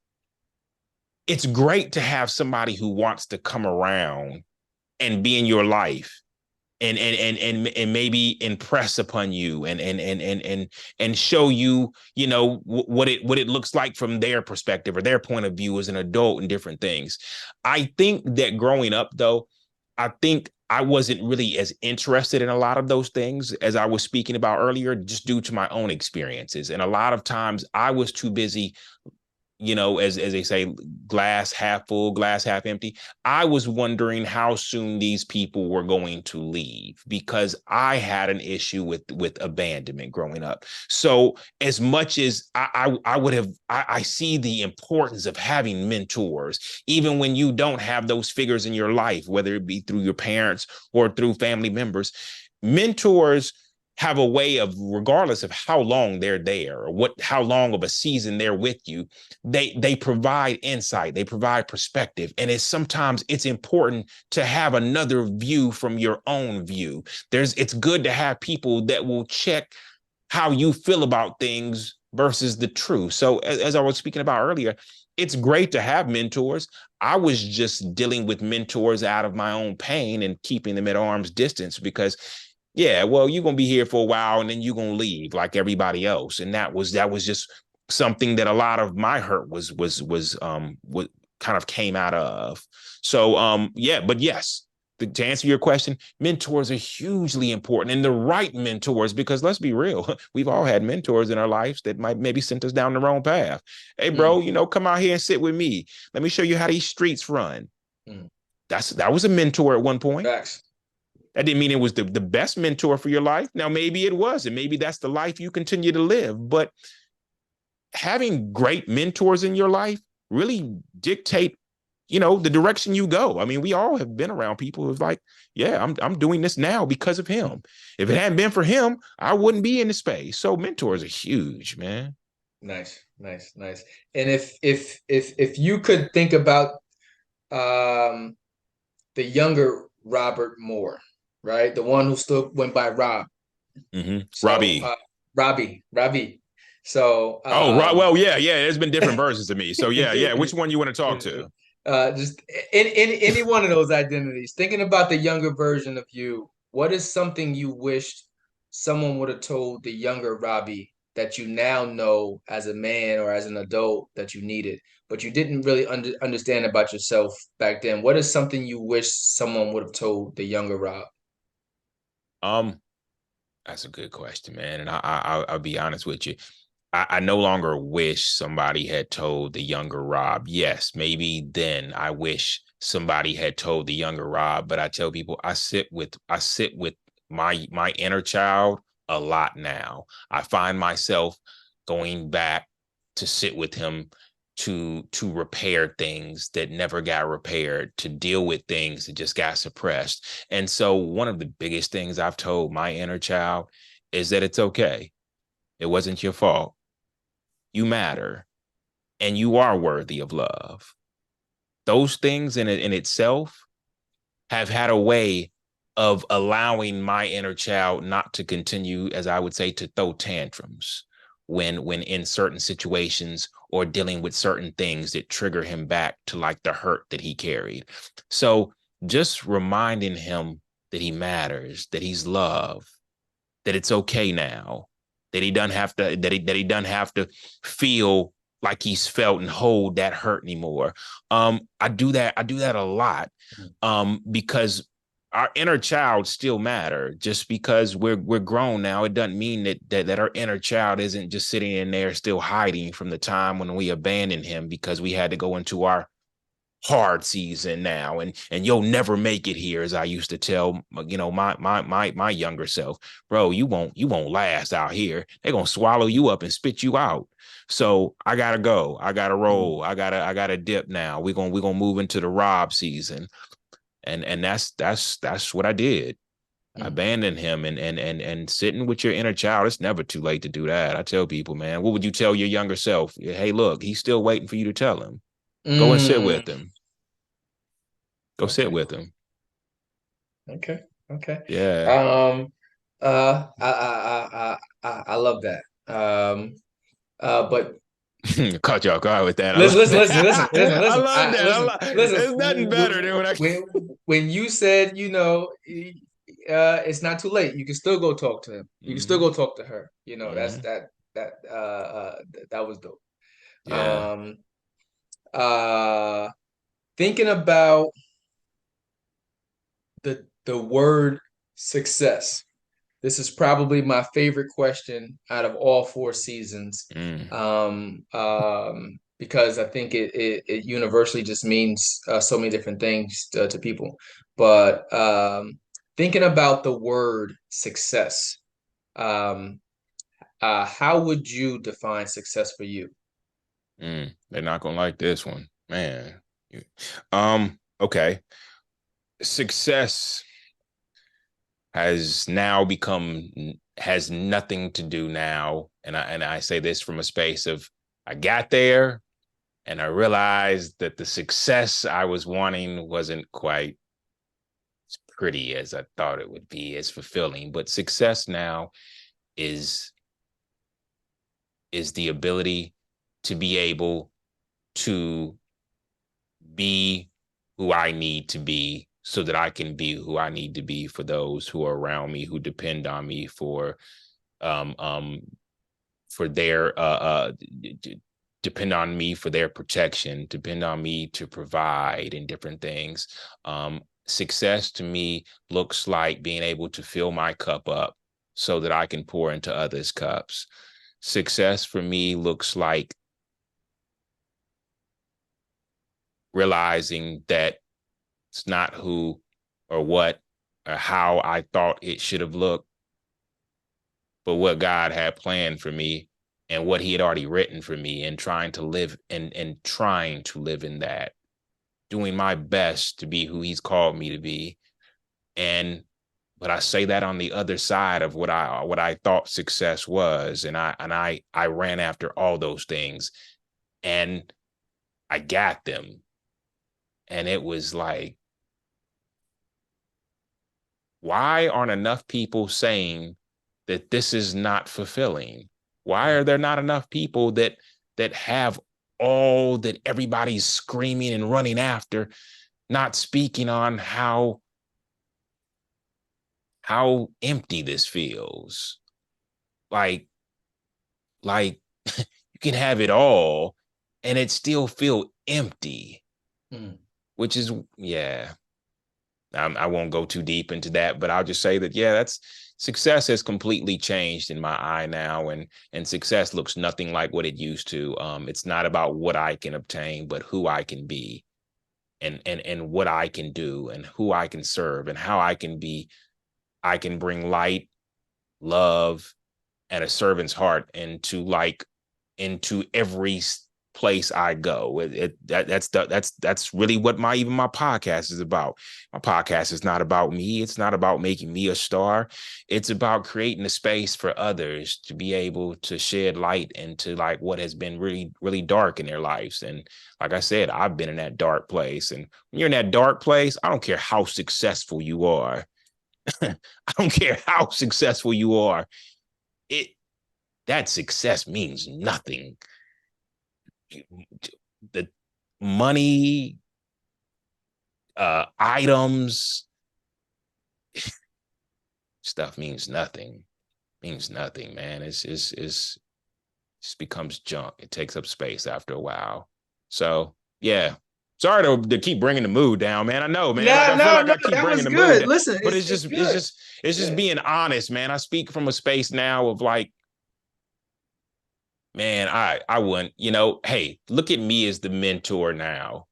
it's great to have somebody who wants to come around and be in your life and maybe impress upon you and show you, what it looks like from their perspective or their point of view as an adult and different things. I think that growing up, though, I think I wasn't really as interested in a lot of those things as I was speaking about earlier, just due to my own experiences. And a lot of times I was too busy, as they say, glass half full, glass half empty. I was wondering how soon these people were going to leave, because I had an issue with abandonment growing up. So as much as I see the importance of having mentors, even when you don't have those figures in your life, whether it be through your parents or through family members. Mentors have a way of, regardless of how long they're there or how long of a season they're with you, they provide insight, they provide perspective. And sometimes it's important to have another view from your own view. It's good to have people that will check how you feel about things versus the truth. So as I was speaking about earlier, it's great to have mentors. I was just dealing with mentors out of my own pain and keeping them at arm's distance because, yeah, well, you're going to be here for a while and then you're going to leave like everybody else. And that was just something that a lot of my hurt was what kind of came out of. So, yeah, but yes, to answer your question, mentors are hugely important, and the right mentors, because let's be real, we've all had mentors in our lives that might maybe sent us down the wrong path. Hey, bro, come out here and sit with me. Let me show you how these streets run. That was a mentor at one point. Facts. That didn't mean it was the best mentor for your life. Now, maybe it was, and maybe that's the life you continue to live. But having great mentors in your life really dictate the direction you go. I mean, we all have been around people who's like, yeah, I'm doing this now because of him. If it hadn't been for him, I wouldn't be in the space. So mentors are huge, man. Nice. And if you could think about the younger Robert Moore, right? The one who still went by Rob. So, Robbie. So well, yeah, there's been different versions of me. So yeah. Which one you want to talk to? Just in any one of those identities. Thinking about the younger version of you, what is something you wished someone would have told the younger Robbie that you now know as a man or as an adult that you needed, but you didn't really understand about yourself back then? What is something you wish someone would have told the younger Rob? That's a good question, man. And I'll be honest with you. I no longer wish somebody had told the younger Rob. Yes, maybe then I wish somebody had told the younger Rob, but I tell people I sit with my inner child a lot now. I find myself going back to sit with him to repair things that never got repaired, to deal with things that just got suppressed. And so one of the biggest things I've told my inner child is that it's okay. It wasn't your fault. You matter, and you are worthy of love. Those things in itself have had a way of allowing my inner child not to continue, as I would say, to throw tantrums when in certain situations or dealing with certain things that trigger him back to like the hurt that he carried. So just reminding him that he matters, that he's loved, that it's okay now, that he doesn't have to, that he doesn't have to feel like he's felt and hold that hurt anymore. I do that a lot because our inner child still matter. Just because we're grown now, it doesn't mean that our inner child isn't just sitting in there still hiding from the time when we abandoned him because we had to go into our hard season now, and you'll never make it here, as I used to tell my younger self. Bro, you won't last out here. They're gonna swallow you up and spit you out. So I gotta go. I gotta roll. I gotta dip now. We're gonna move into the Rob season. And that's what I did. I abandoned him, and sitting with your inner child, it's never too late to do that. I tell people, man, what would you tell your younger self? Hey, look, he's still waiting for you to tell him. Go and sit with him. Go sit with him. Okay. Yeah. I love that. But caught y'all guard with that. Listen. I love that. Listen. There's nothing better than when you said, it's not too late. You can still go talk to him. You can still go talk to her. That was dope. Yeah. Thinking about the word success. This is probably my favorite question out of all 4 seasons. Because I think it universally just means so many different things to people. But thinking about the word success, how would you define success for you? They're not gonna like this one, man. Okay. Success has nothing to do now, and I say this from a space of I got there and I realized that the success I was wanting wasn't quite as pretty as I thought it would be, as fulfilling. But success now is is the ability to be able to be who I need to be so that I can be who I need to be for those who are around me, who depend on me um um for their depend on me for their protection, depend on me to provide and different things. Success to me looks like being able to fill my cup up so that I can pour into others' cups. Success for me looks like realizing that it's not who or what or how I thought it should have looked, but what God had planned for me and what he had already written for me, and trying to live and trying to live in that, doing my best to be who he's called me to be. And but I say that on the other side of what I thought success was, and I ran after all those things and I got them. And it was like, why aren't enough people saying that this is not fulfilling? Why are there not enough people that have all that everybody's screaming and running after, not speaking on how empty this feels? Like you can have it all and it still feel empty, which is, yeah. I won't go too deep into that, but I'll just say that, yeah, that's success has completely changed in my eye now, and success looks nothing like what it used to. It's not about what I can obtain, but who I can be, and what I can do, and who I can serve, and how I can be. I can bring light, love, and a servant's heart into every place I go. That's really what my podcast is about. My podcast is not about me. It's not about making me a star. It's about creating a space for others to be able to shed light into like what has been really, really dark in their lives. And like I said, I've been in that dark place. And when you're in that dark place, I don't care how successful you are. I don't care how successful you are. That success means nothing. The money, items, stuff means nothing. Means nothing, man. It just becomes junk. It takes up space after a while. So yeah. Sorry to keep bringing the mood down, man. I know, man. I feel like I keep bringing the mood down. Listen, but it's just being honest, man. I speak from a space now of like, man, I wouldn't, hey, look at me as the mentor now.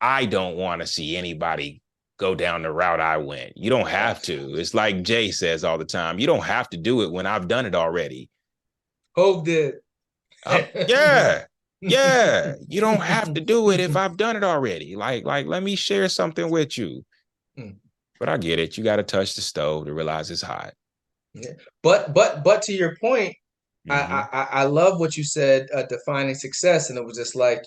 I don't want to see anybody go down the route I went. You don't have to. It's like Jay says all the time. You don't have to do it when I've done it already. Hope did. Yeah. Yeah. You don't have to do it if I've done it already. Like, let me share something with you. But I get it. You got to touch the stove to realize it's hot. Yeah. But to your point, I love what you said, defining success. And it was just like,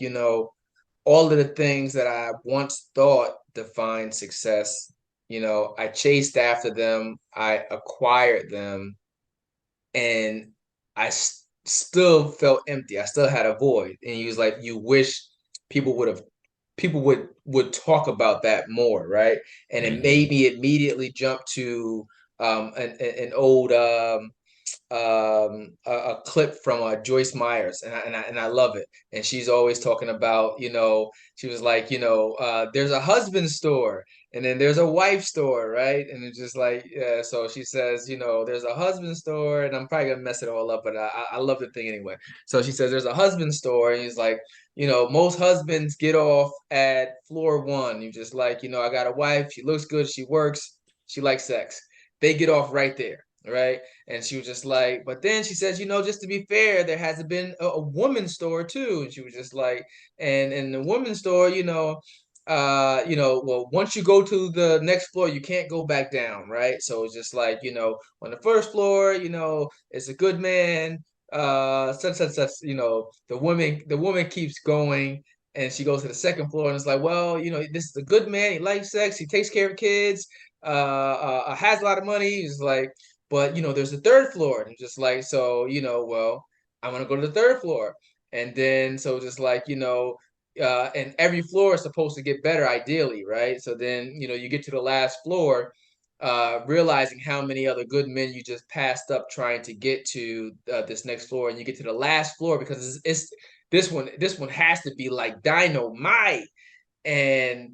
all of the things that I once thought defined success, I chased after them, I acquired them, and I still felt empty. I still had a void. And he was like, you wish people would talk about that more, right? And it made me immediately jump to an old a clip from Joyce Myers, and I love it. And she's always talking about, she was like, there's a husband store, and then there's a wife store, right? And it's just like, so she says, there's a husband store, and I'm probably gonna mess it all up, but I love the thing anyway. So she says there's a husband store, and he's like, most husbands get off at floor one. You just like, I got a wife, she looks good, she works, she likes sex. They get off right there. Right. And she was just like, but then she says, just to be fair, there hasn't been a woman's store too. And she was just like, and in the women's store, well, once you go to the next floor, you can't go back down. Right. So it's just like, on the first floor, it's a good man, such, the woman keeps going. And she goes to the second floor and it's like, well, this is a good man. He likes sex. He takes care of kids, has a lot of money. He's like, but there's a third floor, and just like, so well, I'm gonna go to the third floor. And then so just like, and every floor is supposed to get better ideally, right? So then, you get to the last floor, realizing how many other good men you just passed up trying to get to this next floor, and you get to the last floor because it's this one has to be like dynamite, and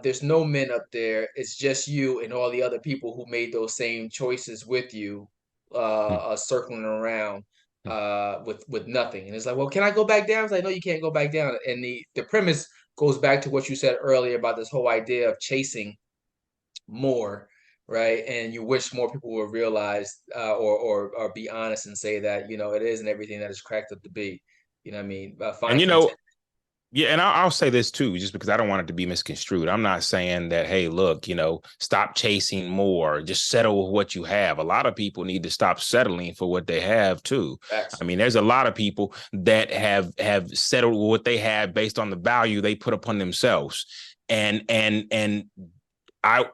there's no men up there. It's just you and all the other people who made those same choices with you, circling around with nothing. And it's like, well, can I go back down? It's like, no, you can't go back down. And the premise goes back to what you said earlier about this whole idea of chasing more, right? And you wish more people would realize, or be honest and say that it isn't everything that it's cracked up to be. You know what I mean? And Find content. yeah, and I'll say this too, just because I don't want it to be misconstrued. I'm not saying that, hey, look, stop chasing more, just settle with what you have. A lot of people need to stop settling for what they have too. Facts. I mean, there's a lot of people that have settled with what they have based on the value they put upon themselves. And I,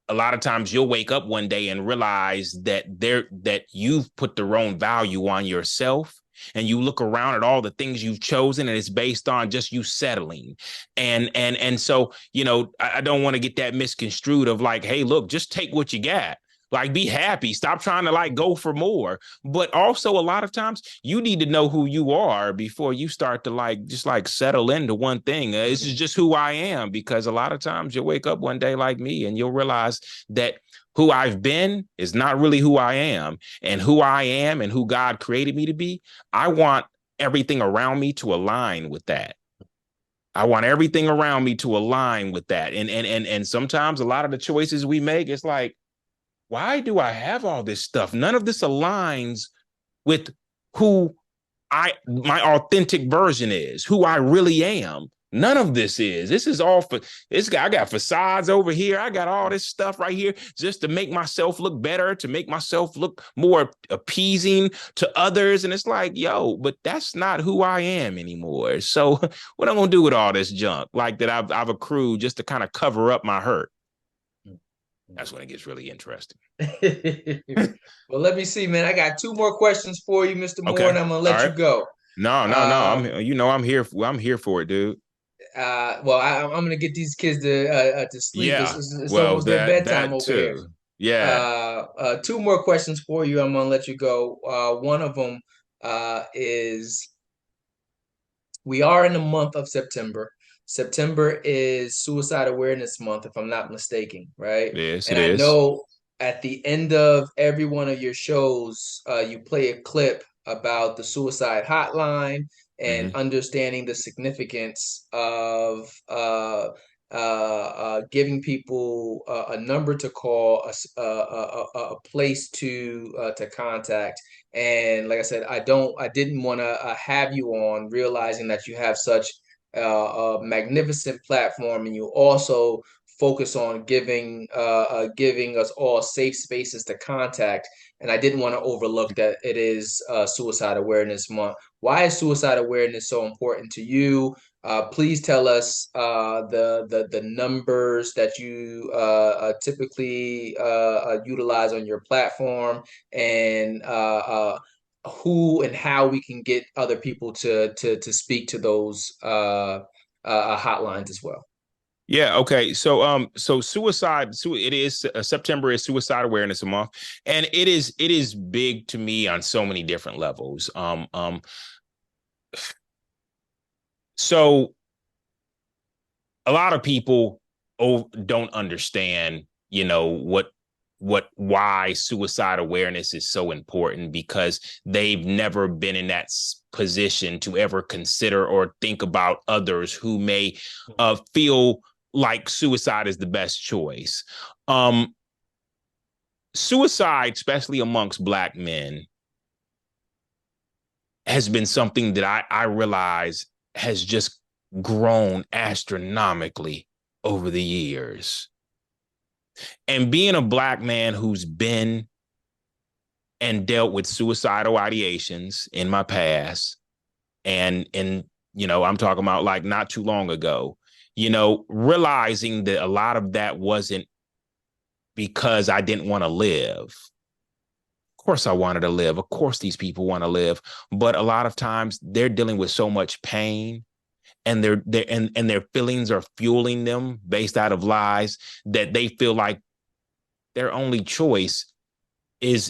a lot of times you'll wake up one day and realize that you've put the wrong value on yourself. And you look around at all the things you've chosen, and it's based on just you settling. And so, I don't want to get that misconstrued of like, hey, look, just take what you got. Like, be happy. Stop trying to like go for more. But also a lot of times you need to know who you are before you start to just settle into one thing. This is just who I am, because a lot of times you'll wake up one day like me and you'll realize that who I've been is not really who I am, and who I am and who God created me to be. I want everything around me to align with that. I want everything around me to align with that. And sometimes a lot of the choices we make, it's like, why do I have all this stuff? None of this aligns with who my authentic version is, who I really am. None of this is. This is all for this guy. I got facades over here. I got all this stuff right here just to make myself look better, to make myself look more appeasing to others. And it's like, yo, but that's not who I am anymore. So what am I gonna do with all this junk like that I've accrued just to kind of cover up my hurt? That's when it gets really interesting. Well, let me see, man. I got two more questions for you, Mr. Moore, Okay. and I'm gonna let you go. No. I'm here for it, dude. Well, I'm gonna get these kids to sleep. Yeah. It's almost their bedtime over here. Yeah. Two more questions for you. I'm gonna let you go. One of them is, we are in the month of September. September is Suicide Awareness Month, if I'm not mistaken, right? Yes, And it I is. know at the end of every one of your shows, you play a clip about the suicide hotline and understanding the significance of giving people a number to call, a place to contact. And like I said, I didn't want to have you on, realizing that you have such a magnificent platform, and you also focus on giving us all safe spaces to contact. And I didn't want to overlook that it is Suicide Awareness Month. Why is suicide awareness so important to you? Please tell us the numbers that you typically utilize on your platform, and who and how we can get other people to speak to those hotlines as well. Yeah. Okay. So, it is September is Suicide Awareness Month, and it is big to me on so many different levels. So a lot of people don't understand, why suicide awareness is so important, because they've never been in that position to ever consider or think about others who may feel like suicide is the best choice. Suicide, especially amongst Black men, has been something that I realize has just grown astronomically over the years. And being a Black man who's been and dealt with suicidal ideations in my past, and I'm talking about like not too long ago, realizing that a lot of that wasn't because I didn't want to live. course I wanted to live. Of course these people want to live. But a lot of times they're dealing with so much pain, and their feelings are fueling them based out of lies, that they feel like their only choice is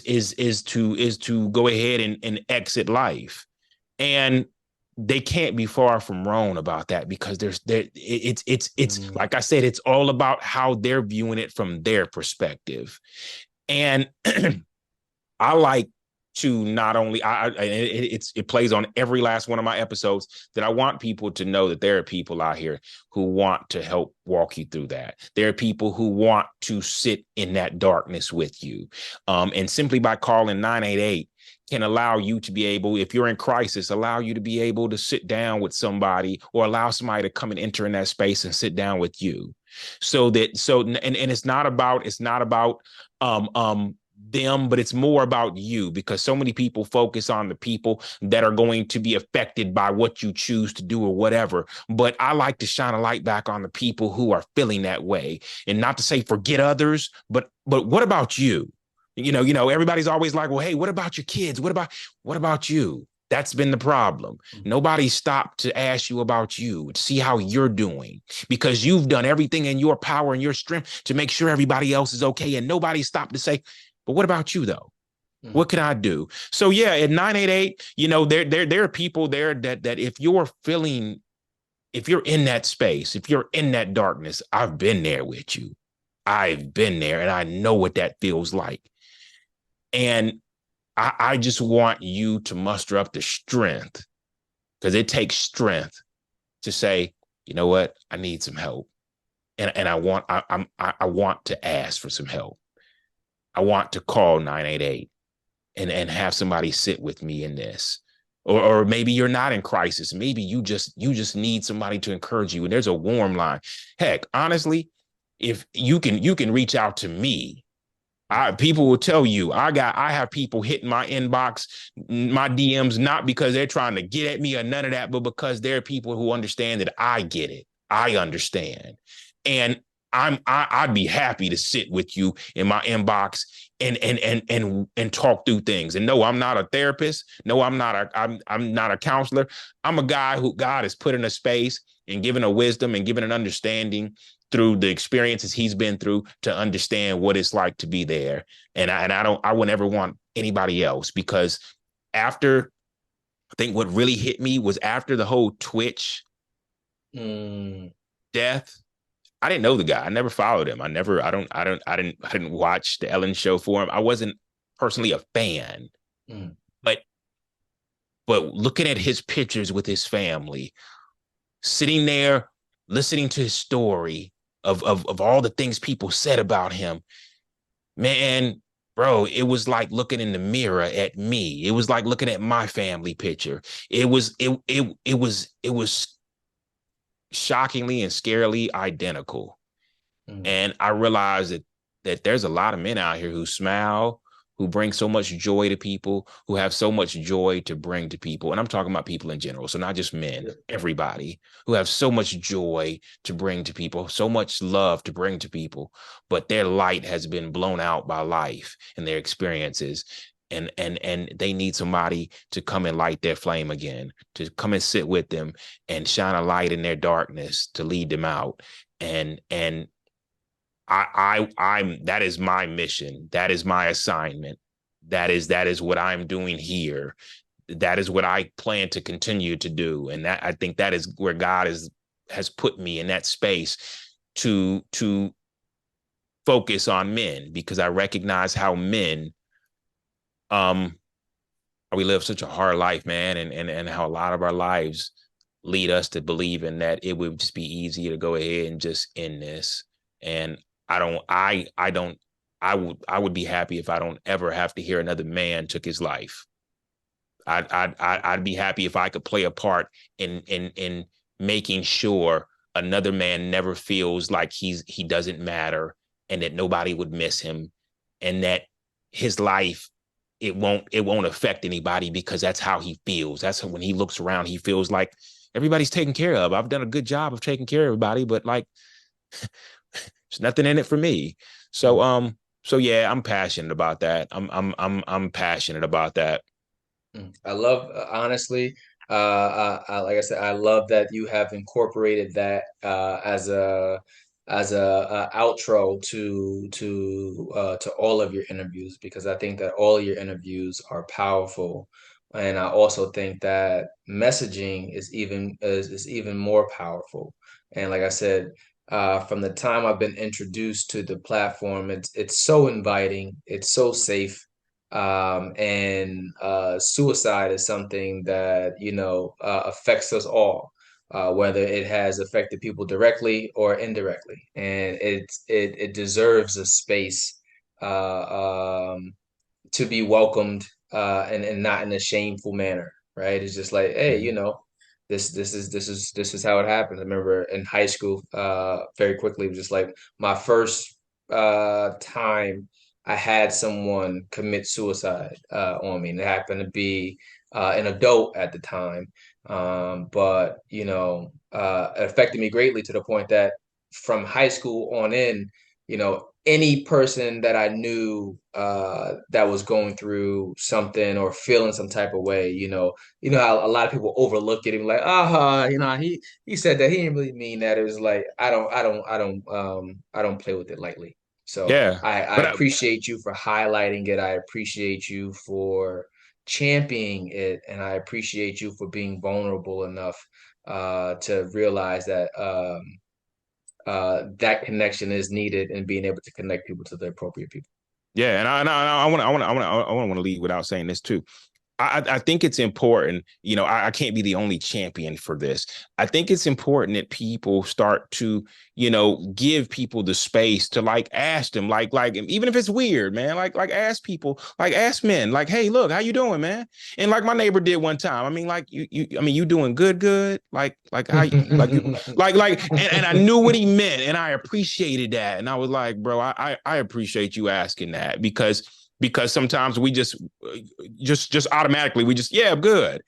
to go ahead and exit life. And they can't be far from wrong about that, because it's like I said, it's all about how they're viewing it from their perspective. And I like to not only it plays on every last one of my episodes, that I want people to know that there are people out here who want to help walk you through that. There are people who want to sit in that darkness with you. And simply by calling 988 can allow you to be able, if you're in crisis, allow you to be able to sit down with somebody, or allow somebody to come and enter in that space and sit down with you. And it's not about them, but it's more about you, because so many people focus on the people that are going to be affected by what you choose to do or whatever. But I like to shine a light back on the people who are feeling that way, and not to say forget others, but what about you? You know, everybody's always like, well, hey, what about your kids? What about you? That's been the problem. Nobody stopped to ask you about you, to see how you're doing, because you've done everything in your power and your strength to make sure everybody else is okay. And nobody stopped to say, but what about you though? What can I do? So yeah, at 988, there are people there that if you're in that space, if you're in that darkness, I've been there with you. I've been there, and I know what that feels like. And I just want you to muster up the strength, because it takes strength to say, you know what, I need some help. And I want to ask for some help. I want to call 988 and have somebody sit with me in this. Or maybe you're not in crisis. Maybe you just need somebody to encourage you. And there's a warm line. Heck, honestly, if you can reach out to me. People will tell you, I have people hitting my inbox, my DMs, not because they're trying to get at me or none of that, but because there are people who understand that I get it. I understand. And I'd be happy to sit with you in my inbox and talk through things. And no, I'm not a therapist. No, I'm not a counselor. I'm a guy who God has put in a space and given a wisdom and given an understanding through the experiences he's been through to understand what it's like to be there. And I would never want anybody else, because I think what really hit me was after the whole Twitch death. I didn't know the guy. I never followed him. I didn't watch the Ellen show for him. I wasn't personally a fan, but looking at his pictures with his family, sitting there, listening to his story of all the things people said about him, man, bro, it was like looking in the mirror at me. It was like looking at my family picture. It was shockingly and scarily identical. And I realized that there's a lot of men out here who smile, who bring so much joy to people, who have so much joy to bring to people. And I'm talking about people in general, so not just men, everybody, who have so much joy to bring to people, so much love to bring to people, but their light has been blown out by life and their experiences. And they need somebody to come and light their flame again, to come and sit with them and shine a light in their darkness, to lead them out. And I'm that is my mission. That is my assignment. That is what I'm doing here. That is what I plan to continue to do. And that, I think that is where God has put me in that space to focus on men, because I recognize how men we live such a hard life, man, and how a lot of our lives lead us to believe in that it would just be easy to go ahead and just end this. And I would be happy if I don't ever have to hear another man took his life. I'd be happy if I could play a part in making sure another man never feels like he doesn't matter, and that nobody would miss him, and that his life, it won't affect anybody, because that's how he feels. That's when he looks around, he feels like everybody's taken care of. I've done a good job of taking care of everybody, but like there's nothing in it for me. So So yeah, I'm passionate about that. I'm passionate about that. I love, honestly, like I said, I love that you have incorporated that as a outro to all of your interviews, because I think that all your interviews are powerful, and I also think that messaging is even more powerful. And like I said, from the time I've been introduced to the platform, it's so inviting, it's so safe, and suicide is something that affects us all, whether it has affected people directly or indirectly, and it deserves a space to be welcomed, and not in a shameful manner, right? It's just like, hey, this is how it happens. I remember in high school, very quickly, it was just like my first time I had someone commit suicide on me, and it happened to be an adult at the time. But it affected me greatly, to the point that from high school on in, any person that I knew that was going through something or feeling some type of way, how a lot of people overlook it and be like, he said that, he didn't really mean that. It was like, I don't play with it lightly. So Yeah, I but appreciate you for highlighting it. I appreciate you for championing it, and I appreciate you for being vulnerable enough to realize that that connection is needed, and being able to connect people to the appropriate people. yeah, and I want to leave without saying this too. I think it's important, I can't be the only champion for this. I think it's important that people start to, give people the space to like ask them, like even if it's weird, man, like ask people, like ask men, like, hey, look, how you doing, man? And like my neighbor did one time. I mean, like you doing good, like how like you and I knew what he meant, and I appreciated that, and I was like, bro, I appreciate you asking that, because sometimes we just automatically we just, yeah, good,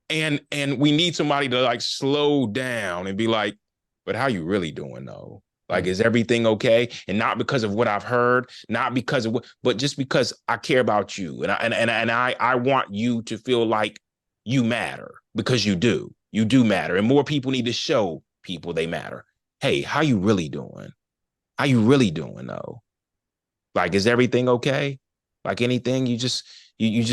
and we need somebody to like slow down and be like, but how you really doing though? Like, is everything okay? And not because of what I've heard, not because of what, but just because I care about you, and I want you to feel like you matter, because you do matter, and more people need to show people they matter. Hey, how you really doing? How you really doing though? Like, is everything okay? Like anything, you just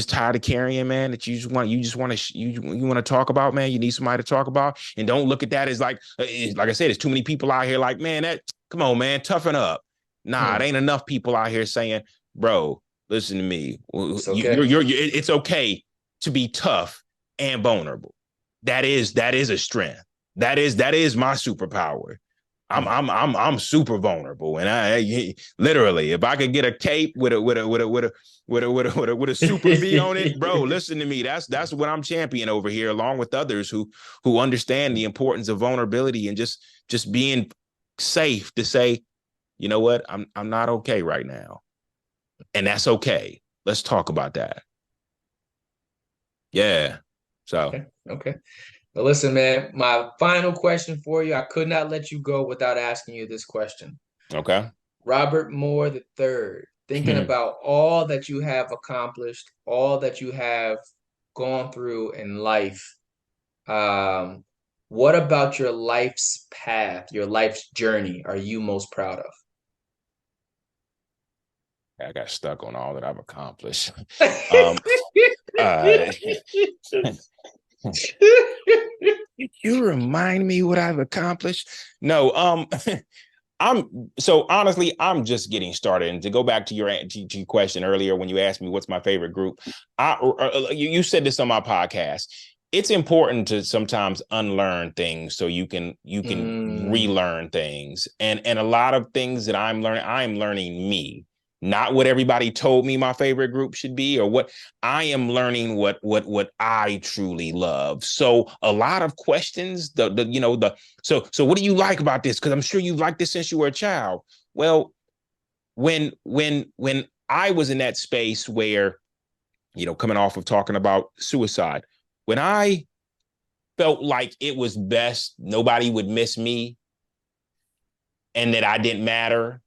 tired of carrying, man, that you want to talk about, man. You need somebody to talk about, and don't look at that as like I said, there's too many people out here like, man, that, come on, man, toughen up. Nah, it ain't enough people out here saying, bro, listen to me. It's okay. It's okay to be tough and vulnerable. That is a strength. That is my superpower. I'm super vulnerable, and I literally, if I could get a cape with a super V on it, bro, listen to me. That's what I'm championing over here, along with others who understand the importance of vulnerability, and just being safe to say, you know what, I'm not okay right now, and that's okay. Let's talk about that. Yeah. So Okay. But listen, man, my final question for you, I could not let you go without asking you this question. okay. Robert Moore III, thinking about all that you have accomplished, all that you have gone through in life, what about your life's path, your life's journey, are you most proud of? I got stuck on all that I've accomplished. You remind me what I've accomplished. No, so honestly, I'm just getting started. And to go back to your question earlier, when you asked me what's my favorite group, you said this on my podcast. It's important to sometimes unlearn things so you can relearn things. And a lot of things that I'm learning me. Not what everybody told me my favorite group should be, or what I am learning, what I truly love. So a lot of questions, so what do you like about this? Because I'm sure you liked this since you were a child. Well, when I was in that space where, coming off of talking about suicide, when I felt like it was best, nobody would miss me, and that I didn't matter,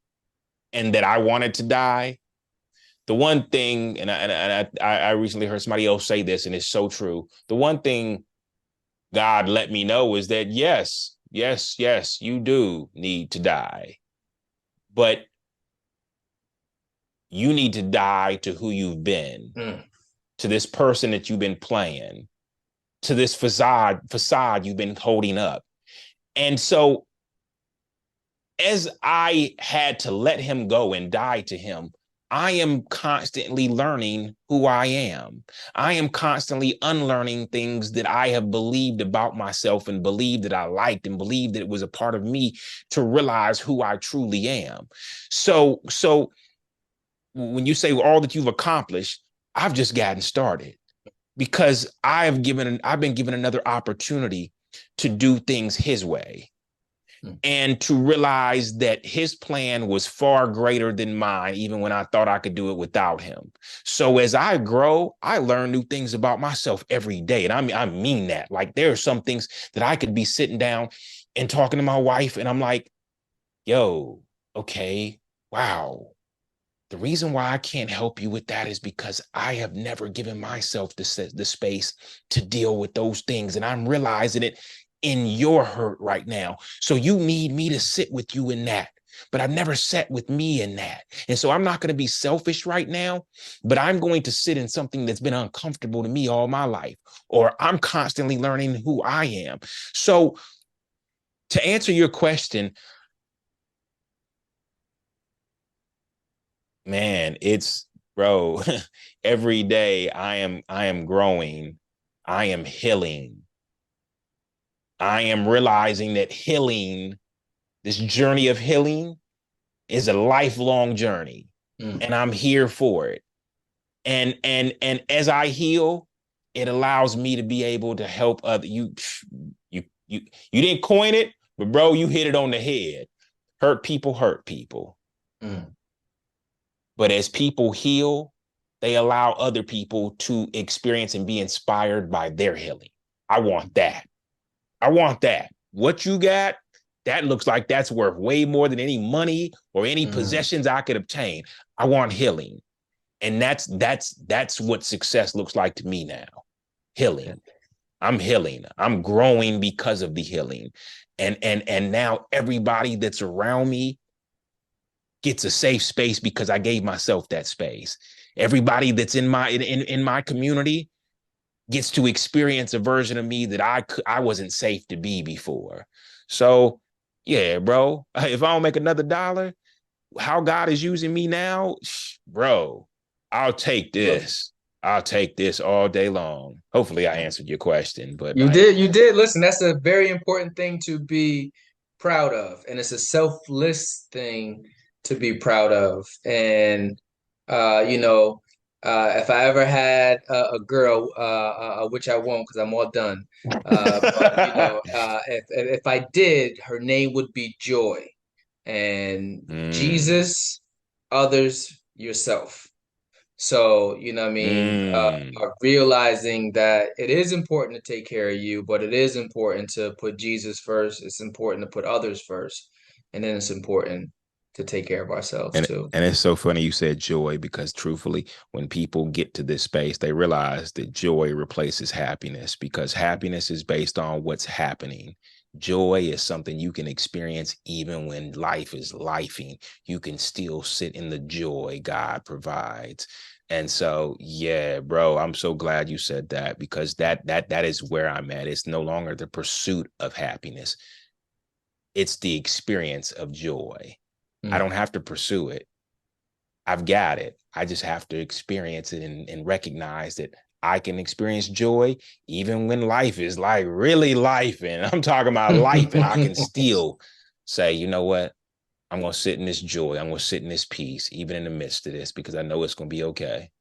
and that I wanted to die, the one thing, and I recently heard somebody else say this, and it's so true. The one thing God let me know is that yes, you do need to die, but you need to die to who you've been, to this person that you've been playing, to this facade you've been holding up. And so as I had to let him go and die to him, I am constantly learning who I am. I am constantly unlearning things that I have believed about myself and believed that I liked and believed that it was a part of me, to realize who I truly am. So when you say all that you've accomplished, I've just gotten started, because I've been given another opportunity to do things his way, and to realize that his plan was far greater than mine, even when I thought I could do it without him. So as I grow, I learn new things about myself every day. And I mean that. Like, there are some things that I could be sitting down and talking to my wife, and I'm like, yo, okay, wow. The reason why I can't help you with that is because I have never given myself the space to deal with those things. And I'm realizing it in your hurt right now. So you need me to sit with you in that. But I've never sat with me in that. And so I'm not going to be selfish right now, but I'm going to sit in something that's been uncomfortable to me all my life, or I'm constantly learning who I am. So to answer your question, man, it's, bro, every day I am growing. I am healing. I am realizing that healing, this journey of healing, is a lifelong journey, and I'm here for it. And as I heal, it allows me to be able to help other. You didn't coin it, but bro, you hit it on the head. Hurt people. But as people heal, they allow other people to experience and be inspired by their healing. I want that. What you got, that looks like that's worth way more than any money or any possessions I could obtain. I want healing. And that's what success looks like to me now. Healing. I'm healing. I'm growing because of the healing. And now everybody that's around me gets a safe space because I gave myself that space. Everybody that's in my community gets to experience a version of me that I wasn't safe to be before. So yeah, bro, if I don't make another dollar, how God is using me now, bro, I'll take this. I'll take this all day long. Hopefully I answered your question, but you did. Listen, that's a very important thing to be proud of, and it's a selfless thing to be proud of. And if I ever had a girl, which I won't because I'm all done. But if I did, her name would be Joy, and Jesus, others, yourself. So, you know what I mean? Realizing that it is important to take care of you, but it is important to put Jesus first. It's important to put others first. And then it's important to take care of ourselves too. And it's so funny you said joy, because truthfully, when people get to this space, they realize that joy replaces happiness, because happiness is based on what's happening. Joy is something you can experience even when life is lifing. You can still sit in the joy God provides. And so, yeah, bro, I'm so glad you said that, because that is where I'm at. It's no longer the pursuit of happiness. It's the experience of joy. I don't have to pursue it. I've got it. I just have to experience it and recognize that I can experience joy even when life is like really life. And I'm talking about life, and I can still say, you know what? I'm going to sit in this joy. I'm going to sit in this peace, even in the midst of this, because I know it's going to be okay.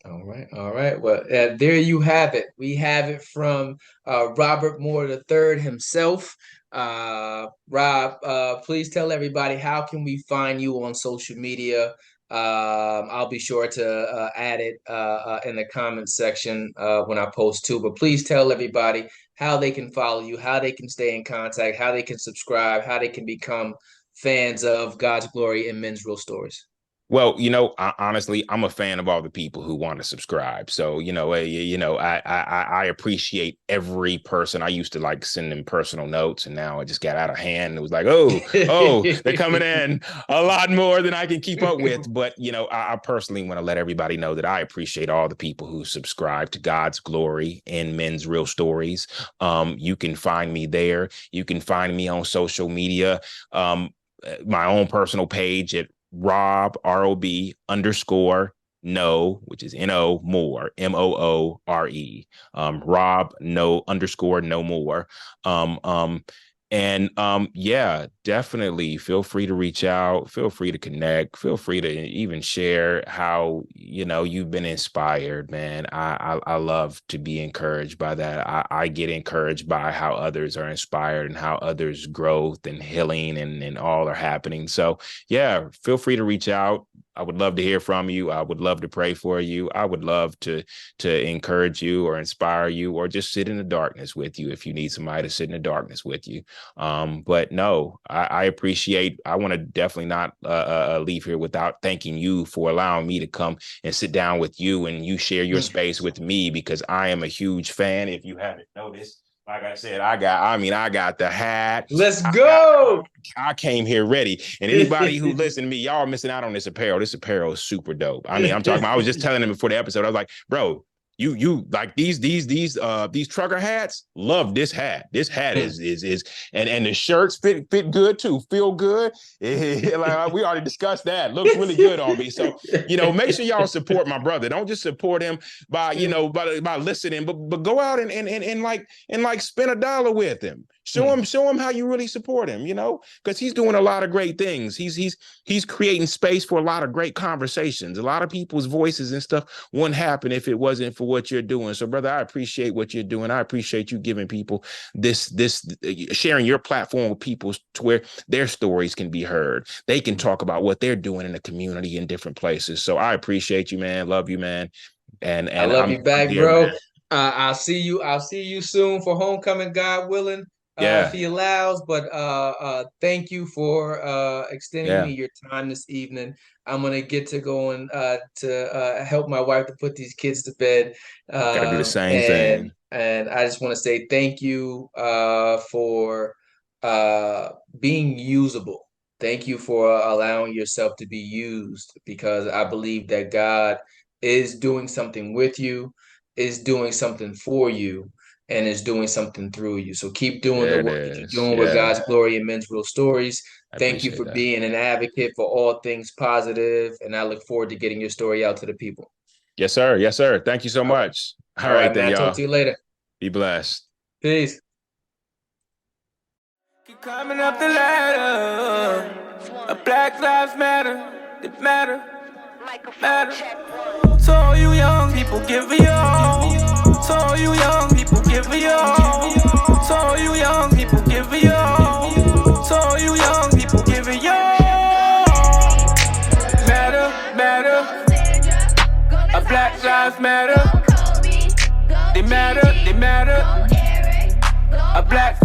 All right. All right. Well, there you have it. We have it from Robert Moore III himself. Rob, please tell everybody, how can we find you on social media? I'll be sure to add it in the comments section when I post too. But please tell everybody how they can follow you, how they can stay in contact, how they can subscribe, how they can become fans of God's Glory and Men's Real Stories? Well, honestly, I'm a fan of all the people who want to subscribe. So, I appreciate every person. I used to like send them personal notes, and now it just got out of hand. It was like, oh, they're coming in a lot more than I can keep up with. But, I personally want to let everybody know that I appreciate all the people who subscribe to God's Glory and Men's Real Stories. You can find me there. You can find me on social media, my own personal page at Rob, R-O-B _ no, which is N-O more, M-O-O-R-E. Rob, no _ no more. Yeah, definitely feel free to reach out, feel free to connect, feel free to even share how, you've been inspired, man. I love to be encouraged by that. I get encouraged by how others are inspired and how others' growth and healing and all are happening. So yeah, feel free to reach out. I would love to hear from you. I would love to pray for you. I would love to encourage you or inspire you, or just sit in the darkness with you if you need somebody to sit in the darkness with you. But no, I appreciate, I want to definitely not leave here without thanking you for allowing me to come and sit down with you and you share your space with me, because I am a huge fan. If you haven't noticed, like I said, I got the hat. Let's go. I came here ready. And anybody who listen to me, y'all are missing out on this apparel. This apparel is super dope. I mean, I'm talking about, I was just telling them before the episode, I was like, bro, you like these trucker hats. Love this hat. This hat is and the shirts fit good too. Feel good. Like we already discussed that. Looks really good on me. So make sure y'all support my brother. Don't just support him by by listening, but go out and spend $1 with him. Show him how you really support him, because he's doing a lot of great things. He's creating space for a lot of great conversations. A lot of people's voices and stuff wouldn't happen if it wasn't for what you're doing. So brother, I appreciate what you're doing. I appreciate you giving people this sharing your platform with people to where their stories can be heard. They can talk about what they're doing in the community in different places. So I appreciate you, man. Love you, man. And I love you back, bro. I'll see you soon for homecoming, God willing. If he allows, but thank you for extending me your time this evening. I'm gonna get to going to help my wife to put these kids to bed. Gotta do the same thing. And I just want to say thank you for being usable. Thank you for allowing yourself to be used, because I believe that God is doing something with you, is doing something for you, and is doing something through you. So keep doing the work that you're doing with God's Glory and Men's Real Stories. Thank you for being an advocate for all things positive, and I look forward to getting your story out to the people. Yes, sir. Yes, sir. Thank you so much. All right, then, man. y'all. Talk to you later. Be blessed. Peace. Keep climbing up the ladder. Black lives matter. It matter. So all you young people, give me all. So all you young people, give me all. So all you young people, give me all. So all you young people, give me all. Matter. Black lives matter. They matter. Black